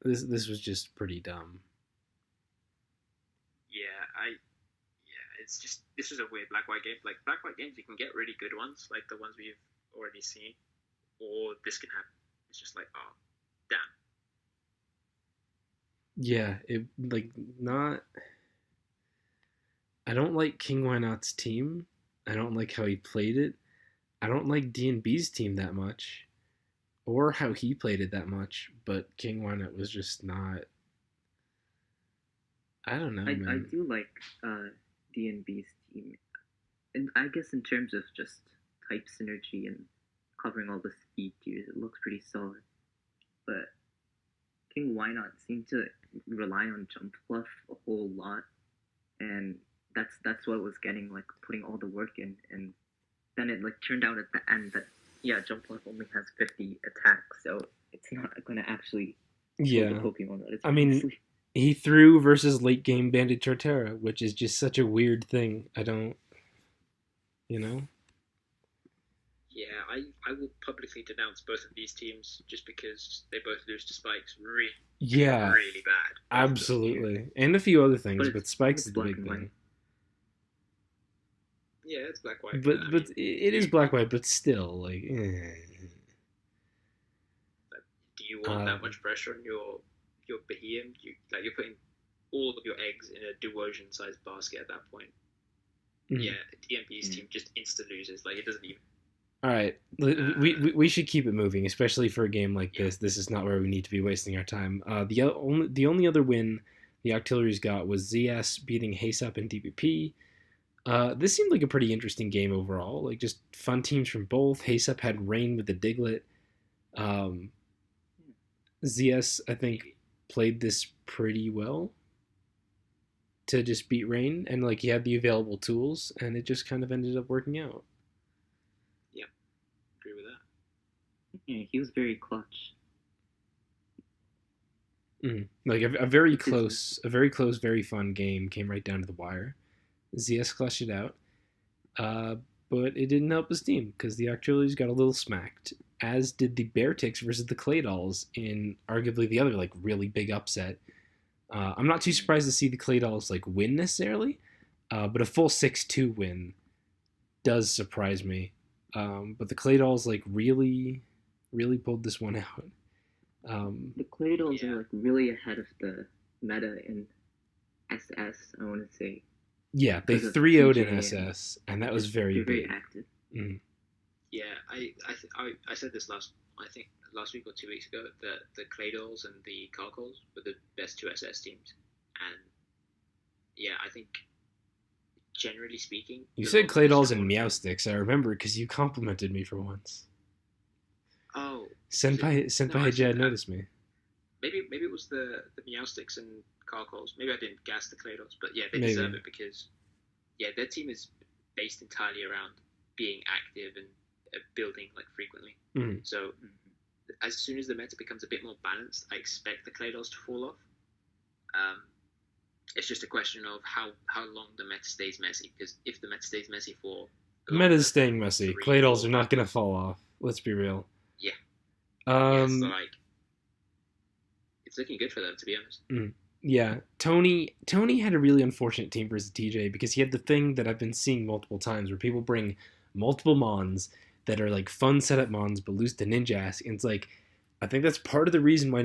this was just pretty dumb. It's just, this was a weird Black White game. Like, Black White games, you can get really good ones, like the ones we've already seen, or this can happen. It's just like, oh, damn. Yeah, I don't like King Why Not's team. I don't like how he played it. I don't like DNB's team that much, or how he played it that much, but King Why Not was just not... I don't know, man. I do like DNB's team, and I guess in terms of just type synergy and covering all the speed tiers, it looks pretty solid. But King Why Not seemed to rely on jump fluff a whole lot, and that's what was getting like putting all the work in, and then it like turned out at the end that Jumpluff only has 50 attacks, so it's not gonna actually kill the Yeah. Pokemon that it's I mean, previously. he threw versus late game Banded Torterra, which is just such a weird thing. I don't, you know? Yeah, I will publicly denounce both of these teams just because they both lose to Spikes really, Yeah, really bad. absolutely. And a few other things, but Spikes it's is the black big and thing. white. Yeah, it's black white. But I but mean, it is black white, but still like. do you want that much pressure on your Behemoth? You're putting all of your eggs in a Duosion sized basket at that point. Yeah, DMP's team just insta loses. Like, it doesn't even. All right, we should keep it moving, especially for a game like this. This is not where we need to be wasting our time. The only other win the Octilleries got was ZS beating Haseup in DPP. This seemed like a pretty interesting game overall. Like, just fun teams from both. Haseup had Rain with the Diglett. ZS, I think, played this pretty well to just beat Rain, and like he had the available tools, and it just kind of ended up working out. Yeah, agree with that. Yeah, he was very clutch. Like a very close, very fun game came right down to the wire. ZS clutched it out, but it didn't help his team because the Octilleries got a little smacked, as did the Bearticks versus the Clay Dolls in arguably the other like really big upset. I'm not too surprised to see the Clay Dolls like win necessarily, but a full 6-2 win does surprise me. But the Clay Dolls like really pulled this one out. The Clay Dolls are like really ahead of the meta in SS, I want to say. Yeah, they 3-0'd in SS, and that was very big. Very active. Yeah, I said this last week or 2 weeks ago that the Clay Dolls and the Carcoals were the best two SS teams, and yeah, I think generally speaking, you said Clay Dolls and Meowsticks. I remember because you complimented me for once. Oh, Senpai Jed noticed me. Maybe it was the Meowsticks and Carcoals. Maybe I didn't gas the Clay Dolls, but yeah, they deserve it because their team is based entirely around being active and building like frequently. So as soon as the meta becomes a bit more balanced, I expect the Clay Dolls to fall off. It's just a question of how long the meta stays messy, because if the meta stays messy for the meta's staying messy, Clay Dolls are not going to fall off. Let's be real. Yeah. So like, it's looking good for them, to be honest. Yeah, Tony had a really unfortunate team versus TJ because he had the thing that I've been seeing multiple times where people bring multiple Mons that are like fun setup Mons but lose to Ninjask, and it's like, I think that's part of the reason why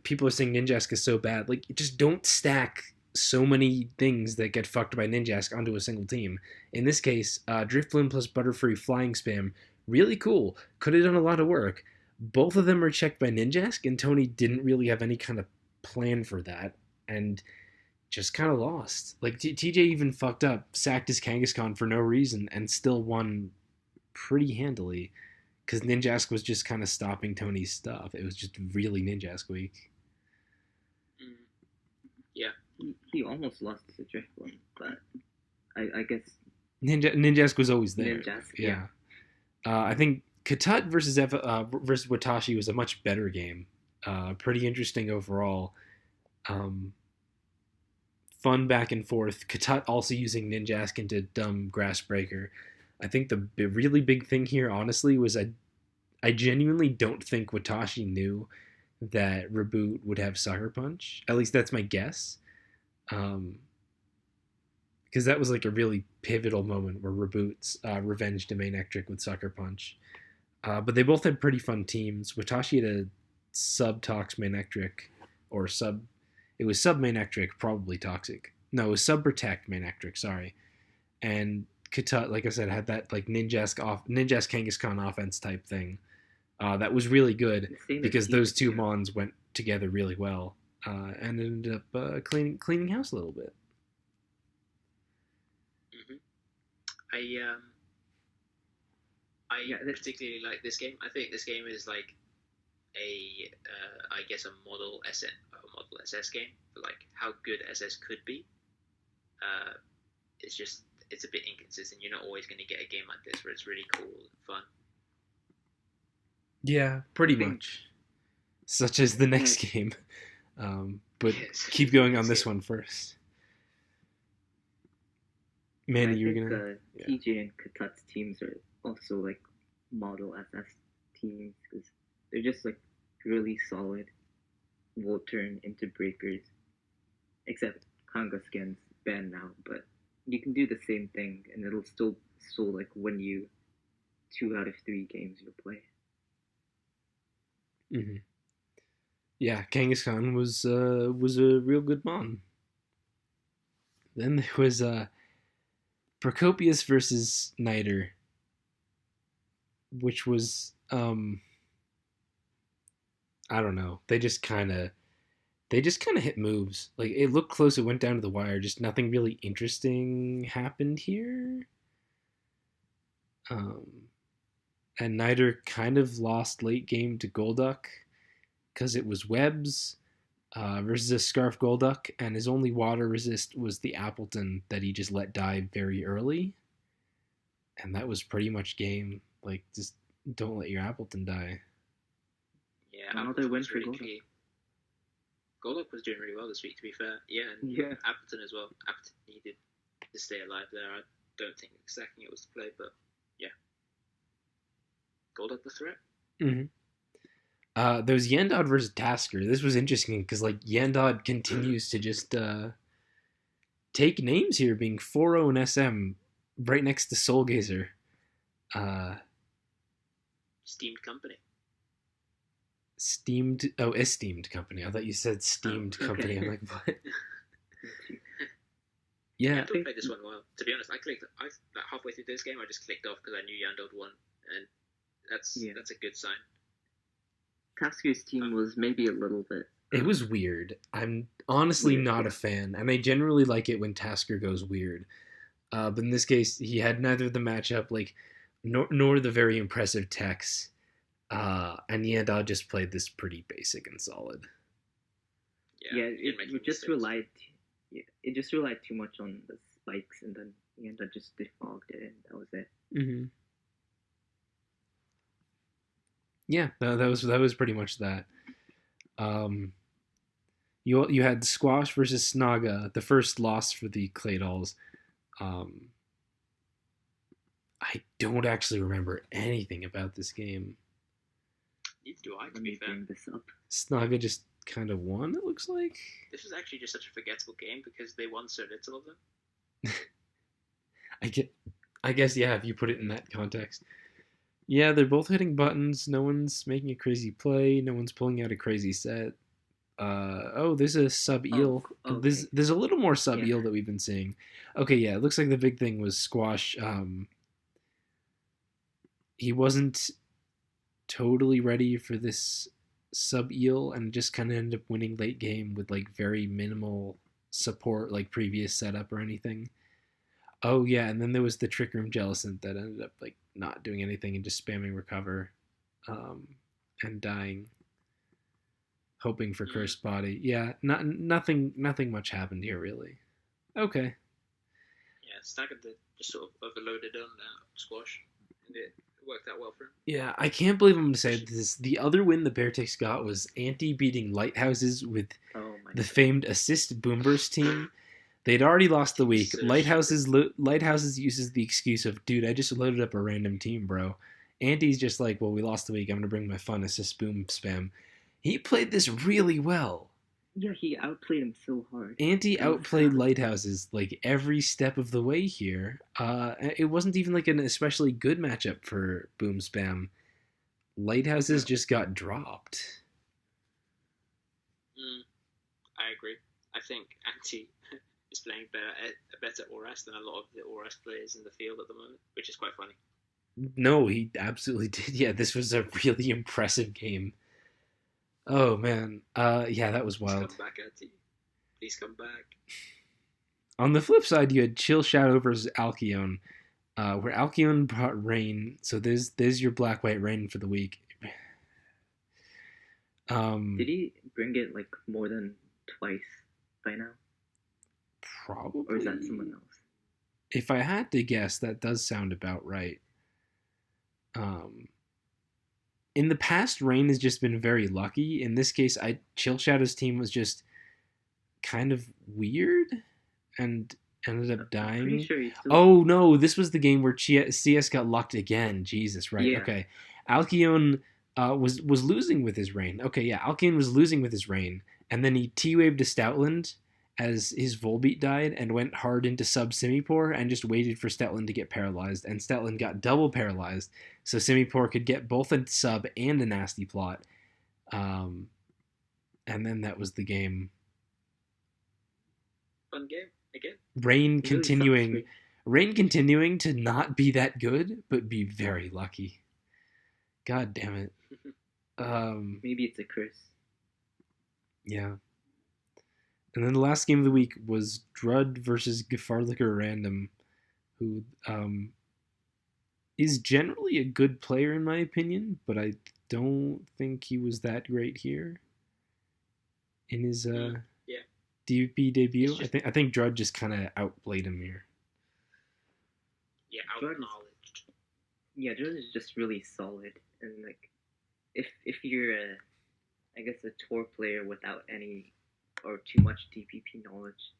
people are saying Ninjask is so bad. Like, you just don't stack so many things that get fucked by Ninjask onto a single team. In this case, Drifblim plus Butterfree Flying Spam, really cool. Could have done a lot of work. Both of them are checked by Ninjask, and Tony didn't really have any kind of plan for that, and just kind of lost. Like, TJ even fucked up, sacked his Kangaskhan for no reason, and still won pretty handily, because Ninjask was just kind of stopping Tony's stuff. It was just really Ninjask week. Yeah. He almost lost to Drifblim, but I guess Ninjask was always there. Ninjask, yeah. I think Katut versus Watashi was a much better game. Pretty interesting overall. Fun back and forth. Katut also using Ninjask into dumb Grass Breaker. I think the really big thing here, honestly, was I genuinely don't think Watashi knew that Reboot would have Sucker Punch. At least that's my guess. Because that was like a really pivotal moment where Reboot's revenged a Manectric with Sucker Punch. But they both had pretty fun teams. Watashi had a sub-Tox Manectric, it was sub-Manectric, probably Toxic. No, it was sub-Protect Manectric, sorry. And Katut, like I said, had that like Ninjask Kangaskhan offense type thing. That was really good because those two Mons went together really well, and ended up cleaning house a little bit. I particularly like this game. I think this game is like a model SS game for like how good SS could be. it's a bit inconsistent. You're not always going to get a game like this where it's really cool and fun. Yeah, pretty I think- much. Such as the next game. But Yes. keep going on That's this it. one first. Manny, I you were think gonna. Yeah. TJ and Katat's teams are also like model SS teams because they're just like really solid. Will turn into breakers, except Kangaskhan's banned now. But you can do the same thing, and it'll still like win you 2 out of 3 games you'll play. Mm-hmm. Yeah, Kangaskhan was a real good mon. Then there was Procopius versus Niter, which was I don't know. They just kind of hit moves. Like it looked close, it went down to the wire. Just nothing really interesting happened here. And Niter kind of lost late game to Golduck because it was Webs versus a Scarf Golduck, and his only water resist was the Appleton that he just let die very early. And that was pretty much game. Like, just don't let your Appleton die. Yeah, Another Appleton win was for really Golduck. key. Golduck was doing really well this week, to be fair. Yeah, and Yeah. Appleton as well. Appleton needed to stay alive there. I don't think sacking it was the play, but yeah. Golduck the threat. Mm-hmm. There was Yandod versus Tasker. This was interesting because like Yandod continues to just take names here, being 4-0 in SM, right next to Soulgazer. Steamed company. Esteemed company. I thought you said steamed okay. company. I'm like, what? Yeah, Yeah, Yandod played this one well. To be honest, I like halfway through this game, I just clicked off because I knew Yandod won, and that's a good sign. Tasker's team was maybe a little bit. it was weird. I'm honestly Weird, not yeah. a fan, and I generally like it when Tasker goes weird. But in this case, he had neither the matchup like nor the very impressive techs. And Yandod just played this pretty basic and solid. Yeah, he didn't make any it just mistakes. relied too much on the spikes, and then Yanda just defogged it, and that was it. Mm-hmm. Yeah, that was pretty much that. You had Squash versus Snaga, the first loss for the Clay Dolls. I don't actually remember anything about this game. Neither do I, to Let be me fair. bring this up. Snaga just kind of won, it looks like. This was actually just such a forgettable game because they won so little of them. I guess, yeah, if you put it in that context. Yeah, they're both hitting buttons. No one's making a crazy play. No one's pulling out a crazy set. There's a sub eel. Oh, okay. There's a little more sub eel Yeah. that we've been seeing. Okay, yeah, it looks like the big thing was Squash. He wasn't totally ready for this sub eel and just kind of ended up winning late game with like very minimal support, like previous setup or anything. Oh yeah, and then there was the Trick Room Jellicent that ended up like not doing anything and just spamming recover, and dying, hoping for Cursed Body. Yeah, nothing much happened here really. Okay. Yeah, Staggered just sort of overloaded on Squash, and it worked out well for him. Yeah, I can't believe I'm going to say this. The other win the Bearticks got was Anti beating Lighthouses with Oh my the god. famed Assist Boomburst team. They'd already lost the week. So Lighthouses uses the excuse of, dude, I just loaded up a random team, bro. Anti's just like, well, we lost the week. I'm going to bring my fun assist boom spam. He played this really well. Yeah, he outplayed him so hard. Anti outplayed Lighthouses like every step of the way here. It wasn't even like an especially good matchup for boom spam. Lighthouses just got dropped. I agree. I think Anti is playing a better Oras than a lot of the Oras players in the field at the moment, which is quite funny. No, he absolutely did. Yeah, this was a really impressive game. Oh man, yeah, that was wild. Please come back, Anti. Please come back. On the flip side, you had Chill Shadow versus Alcyone, where Alcyone brought Rain. So there's your black white Rain for the week. Did he bring it like more than twice by now? Probably. Or is that someone else? If I had to guess, that does sound about right. Um, in the past, Rain has just been very lucky. In this case, Chill Shadow's team was just kind of weird and ended up I'm pretty dying. sure he still. Oh no, this was the game where CS got lucked again. Jesus, right? Yeah, Okay, Alkion was losing with his Rain. Okay, yeah, Alkion was losing with his Rain, and then he T-waved to Stoutland as his Volbeat died and went hard into sub Simipour and just waited for Stoutland to get paralyzed, and Stoutland got double paralyzed, so Simipour could get both a sub and a nasty plot. Um, and then that was the game. Fun game again. Rain it really sucks continuing Rain continuing to not be that good, but be very lucky. God damn it. Maybe it's a curse. Yeah. And then the last game of the week was Drud versus Gefarlicker Random, who is generally a good player in my opinion, but I don't think he was that great here in his Yeah. DVP debut. It's just- I think Drud just kind of outplayed him here. Yeah, Jordan's- acknowledged. Yeah, Jordan is just really solid, and like, if you're I guess a tour player without any or too much DPP knowledge,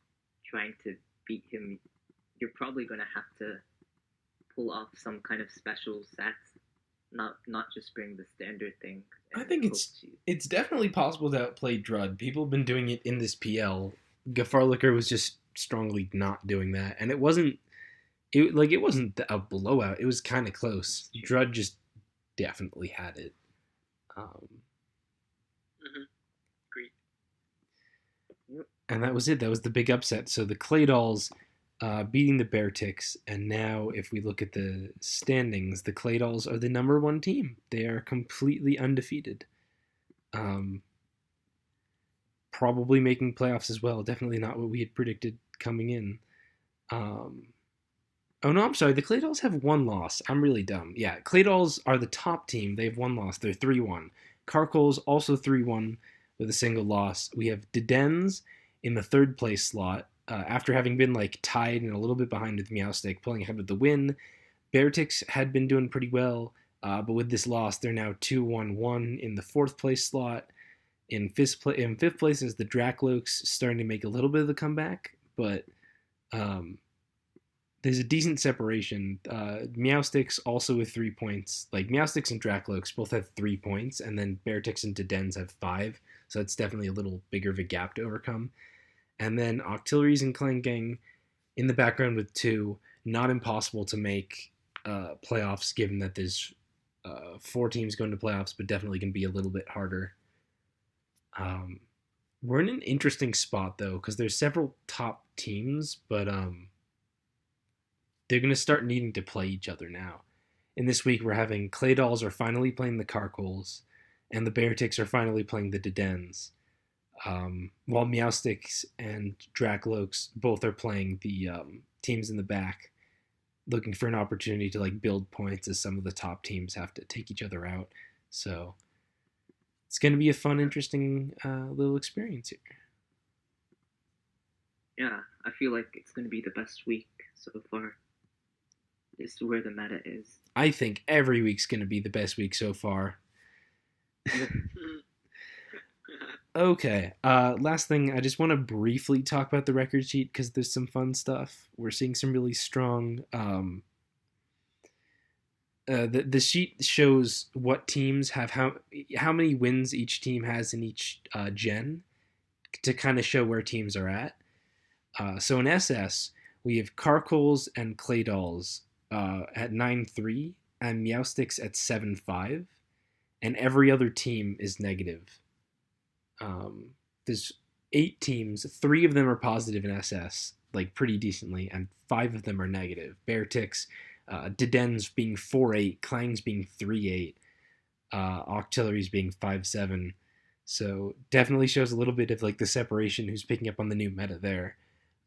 trying to beat him, you're probably gonna have to pull off some kind of special sets, not just bring the standard thing. I think it's definitely possible to outplay Drud. People have been doing it in this PL. Gefarlicker was just strongly not doing that, and it wasn't a blowout. It was kind of close. Drud just definitely had it. Agreed. And that was it. That was the big upset. So the Clay Dolls beating the Bearticks, and now if we look at the standings, the Clay Dolls are the number one team. They are completely undefeated. Probably making playoffs as well. Definitely not what we had predicted coming in. Oh no, I'm sorry. The Clay Dolls have one loss. I'm really dumb. Yeah, Clay Dolls are the top team. They have one loss. They're 3-1. Carcoals also 3-1 with a single loss. We have Dedens in the third place slot after having been like tied and a little bit behind with Meowstick, pulling ahead with the win. Bearticks had been doing pretty well, but with this loss, they're now 2-1-1 in the fourth place slot. In fifth place is the Dracloaks starting to make a little bit of the comeback, but there's a decent separation. Meowsticks also with 3 points. Like Meowsticks and Dracloaks both have 3 points, and then Bearticks and Dedens have 5. So it's definitely a little bigger of a gap to overcome. And then Octilleries and Clangang in the background with 2. Not impossible to make playoffs, given that there's 4 teams going to playoffs, but definitely going to be a little bit harder. We're in an interesting spot though, because there's several top teams, but they're going to start needing to play each other now. In this week, we're having Clay Dolls are finally playing the Carcoals, and the Bearticks are finally playing the Dedens. While Meowsticks and Dracloaks both are playing the teams in the back, looking for an opportunity to like build points as some of the top teams have to take each other out. So it's going to be a fun, interesting little experience here. Yeah, I feel like it's going to be the best week so far. This is where the meta is. I think every week's going to be the best week so far. Okay, last thing, I just want to briefly talk about the record sheet because there's some fun stuff. We're seeing some really strong... the sheet shows what teams have how many wins each team has in each gen to kind of show where teams are at. So in SS, we have Carcoals and Clay Dolls at 9-3 and Meowsticks at 7-5, and every other team is negative. There's 8 teams, 3 of them are positive in SS, like pretty decently, and 5 of them are negative. Bearticks, Dedens being 4-8, Clangs being 3-8, Octilleries being 5-7. So definitely shows a little bit of like the separation who's picking up on the new meta there.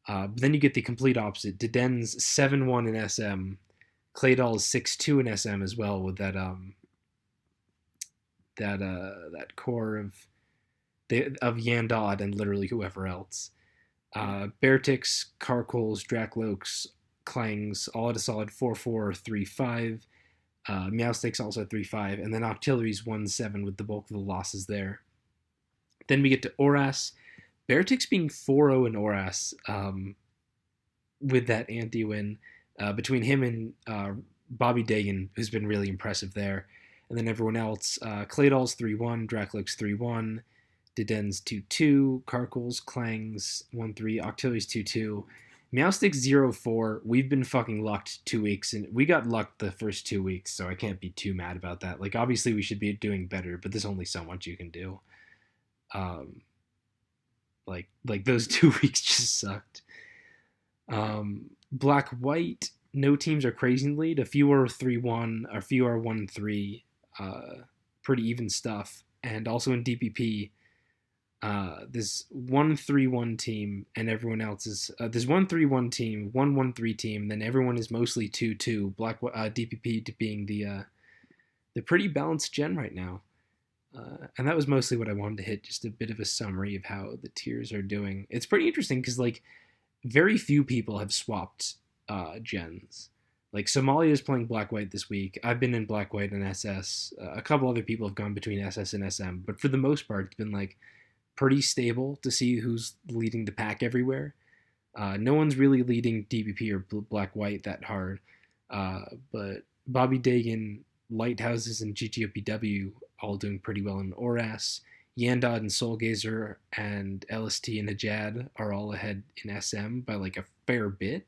But then you get the complete opposite. Dedens 7-1 in SM, Clay Dolls 6-2 in SM as well, with that core of Yandod and literally whoever else. Bearticks, Carcoals, Dracloaks, Clangs all at a solid 4-4, 3-5. Meowsticks also 3-5, and then Octillery's 1-7 with the bulk of the losses there. Then we get to Oras. Beartix being 4-0 in Oras with that anti-win between him and Bobby Dagan, who's been really impressive there. And then everyone else, Claydol's 3-1, Draclix 3-1, Deden's 2-2, Karkles, Clangs 1-3, Octillery's 2-2. Meowstick 0-4. We've been fucking lucked 2 weeks, and we got lucked the first 2 weeks, so I can't be too mad about that. Like, obviously we should be doing better, but there's only so much you can do. Like those 2 weeks just sucked. Black White, no teams are crazy in the lead. A few are 3-1, a few are 1-3. Pretty even stuff. And also in DPP, there's 1-3-1 team, and everyone else is there's 1-3-1 team, 1-1-3 team, then everyone is mostly 2-2. Black DPP being the pretty balanced gen right now. And that was mostly what I wanted to hit, just a bit of a summary of how the tiers are doing. It's pretty interesting because, like, very few people have swapped gens. Like, Somalia is playing Black-White this week. I've been in Black-White and SS. A couple other people have gone between SS and SM. But for the most part, it's been, like, pretty stable to see who's leading the pack everywhere. No one's really leading DPP or Black-White that hard. But Bobby Dagan, Lighthouses, and GTOPW all doing pretty well in Oras. Yandod and Soulgazer and LST and Hajad are all ahead in SM by like a fair bit.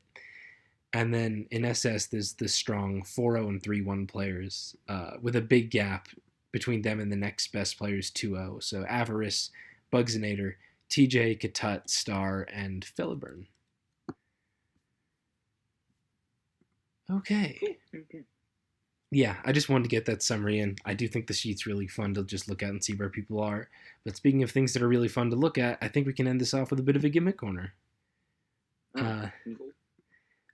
And then in SS, there's the strong 4-0 and 3-1 players with a big gap between them and the next best players 2-0. So Avarice, Bugzinator, TJ, Katut, Star, and Philiburn. Okay. Okay. Yeah, I just wanted to get that summary in. I do think the sheet's really fun to just look at and see where people are. But speaking of things that are really fun to look at, I think we can end this off with a bit of a gimmick corner. Cool.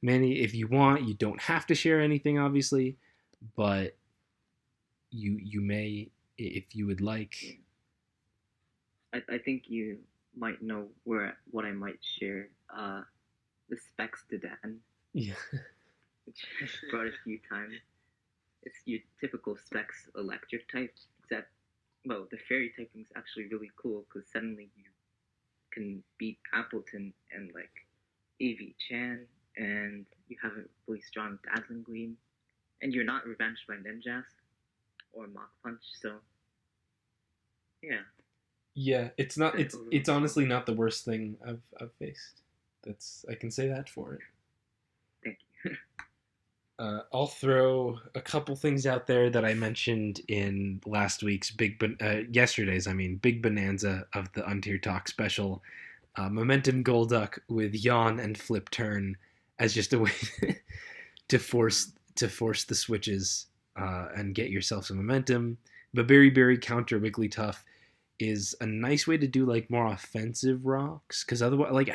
Manny, if you want, you don't have to share anything, obviously, but you may if you would like. I think you might know what I might share. The Specs Dedan, Yeah. which I've brought a few times. It's your typical Specs electric type, except, well, the fairy typing is actually really cool because suddenly you can beat Appleton and, like, AV Chan, and you have a really strong Dazzling Gleam, and you're not revenged by Ninjas or Mach Punch, so, yeah. Yeah, it's not. It's honestly not the worst thing I've faced. I can say that for it. Thank you. I'll throw a couple things out there that I mentioned in last week's yesterday's Big Bonanza of the Untier Talk special. Momentum Golduck with Yawn and Flip Turn as just a way to force the switches and get yourself some momentum. But Berry counter Wigglytuff is a nice way to do like more offensive rocks, because otherwise, like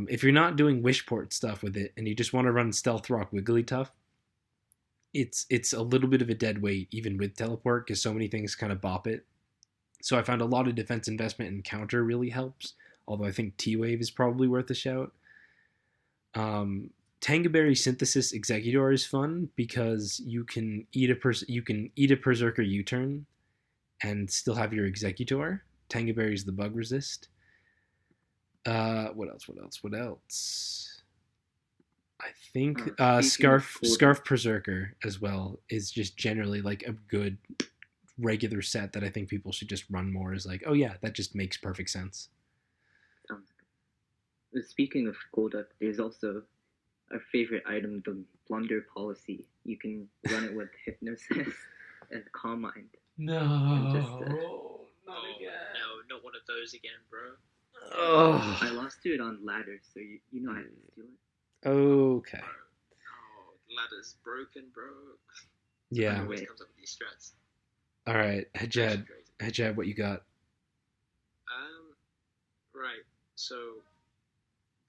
if you're not doing Wishport stuff with it and you just want to run Stealth Rock Wigglytuff, it's a little bit of a dead weight even with Teleport because so many things kind of bop it. So I found a lot of defense investment and counter really helps, although I think T-Wave is probably worth a shout. Tangaberry Synthesis Executor is fun because you can eat a Berserker U-turn and still have your Executor. Tangaberry's the bug resist. What else? I think Scarf Berserker as well is just generally like a good regular set that I think people should just run more as like, oh yeah, that just makes perfect sense. Sounds good. Speaking of Golduck, there's also our favorite item, the Blunder Policy. You can run it with Hypnosis and Calm Mind. No, not again. No, not one of those again, bro. Oh, I lost to it on ladder, so you know I have to steal it. Okay. Oh, the ladder's broken, bro. Yeah. Always comes up with these strats. All right, Hajad, what you got? Right. So,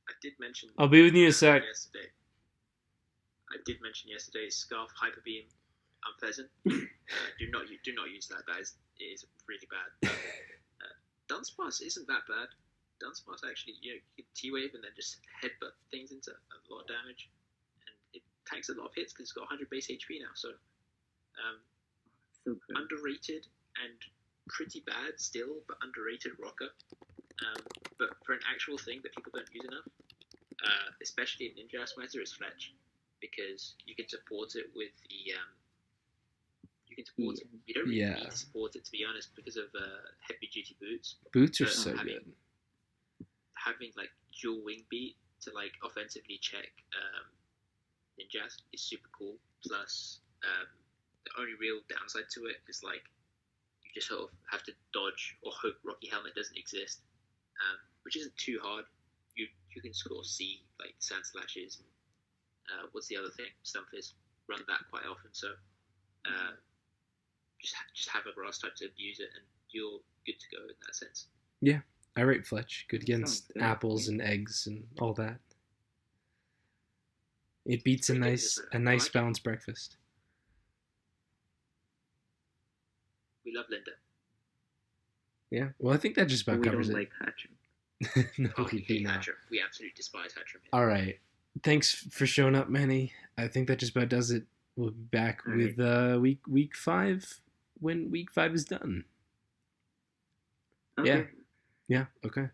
I did mention. I'll be with you in a sec. Yesterday. I did mention yesterday Scarf Hyper Beam Unpleasant. do not use that. It is really bad. Dunsparce isn't that bad. Dunsparce actually, you can T-Wave and then just headbutt things into a lot of damage. And it tanks a lot of hits because it's got 100 base HP now. So, So good. underrated and pretty bad still, but underrated rocker. But for an actual thing that people don't use enough, especially in Ninja Meta, is Fletch, because you can support it with the you can support it. You don't really need to support it, to be honest, because of heavy duty boots. Boots are so good. Having like dual wing beat to like offensively check ninjas is super cool. Plus, the only real downside to it is like you just sort of have to dodge or hope Rocky Helmet doesn't exist, which isn't too hard. You can score C like Sand Slashes. And, what's the other thing? Stunfisk run that quite often. So just have a grass type to abuse it, and you're good to go in that sense. Yeah, I rate Fletch. Good against apples and eggs and all that. It beats a nice balanced breakfast. We love Linda. Yeah, well, I think that just about covers it. We don't like Hatcham. No, we do not. Hatcher. We absolutely despise Hatcher. All right. Thanks for showing up, Manny. I think that just about does it. We'll be back with week 5 when week 5 is done. Okay. Yeah. Okay.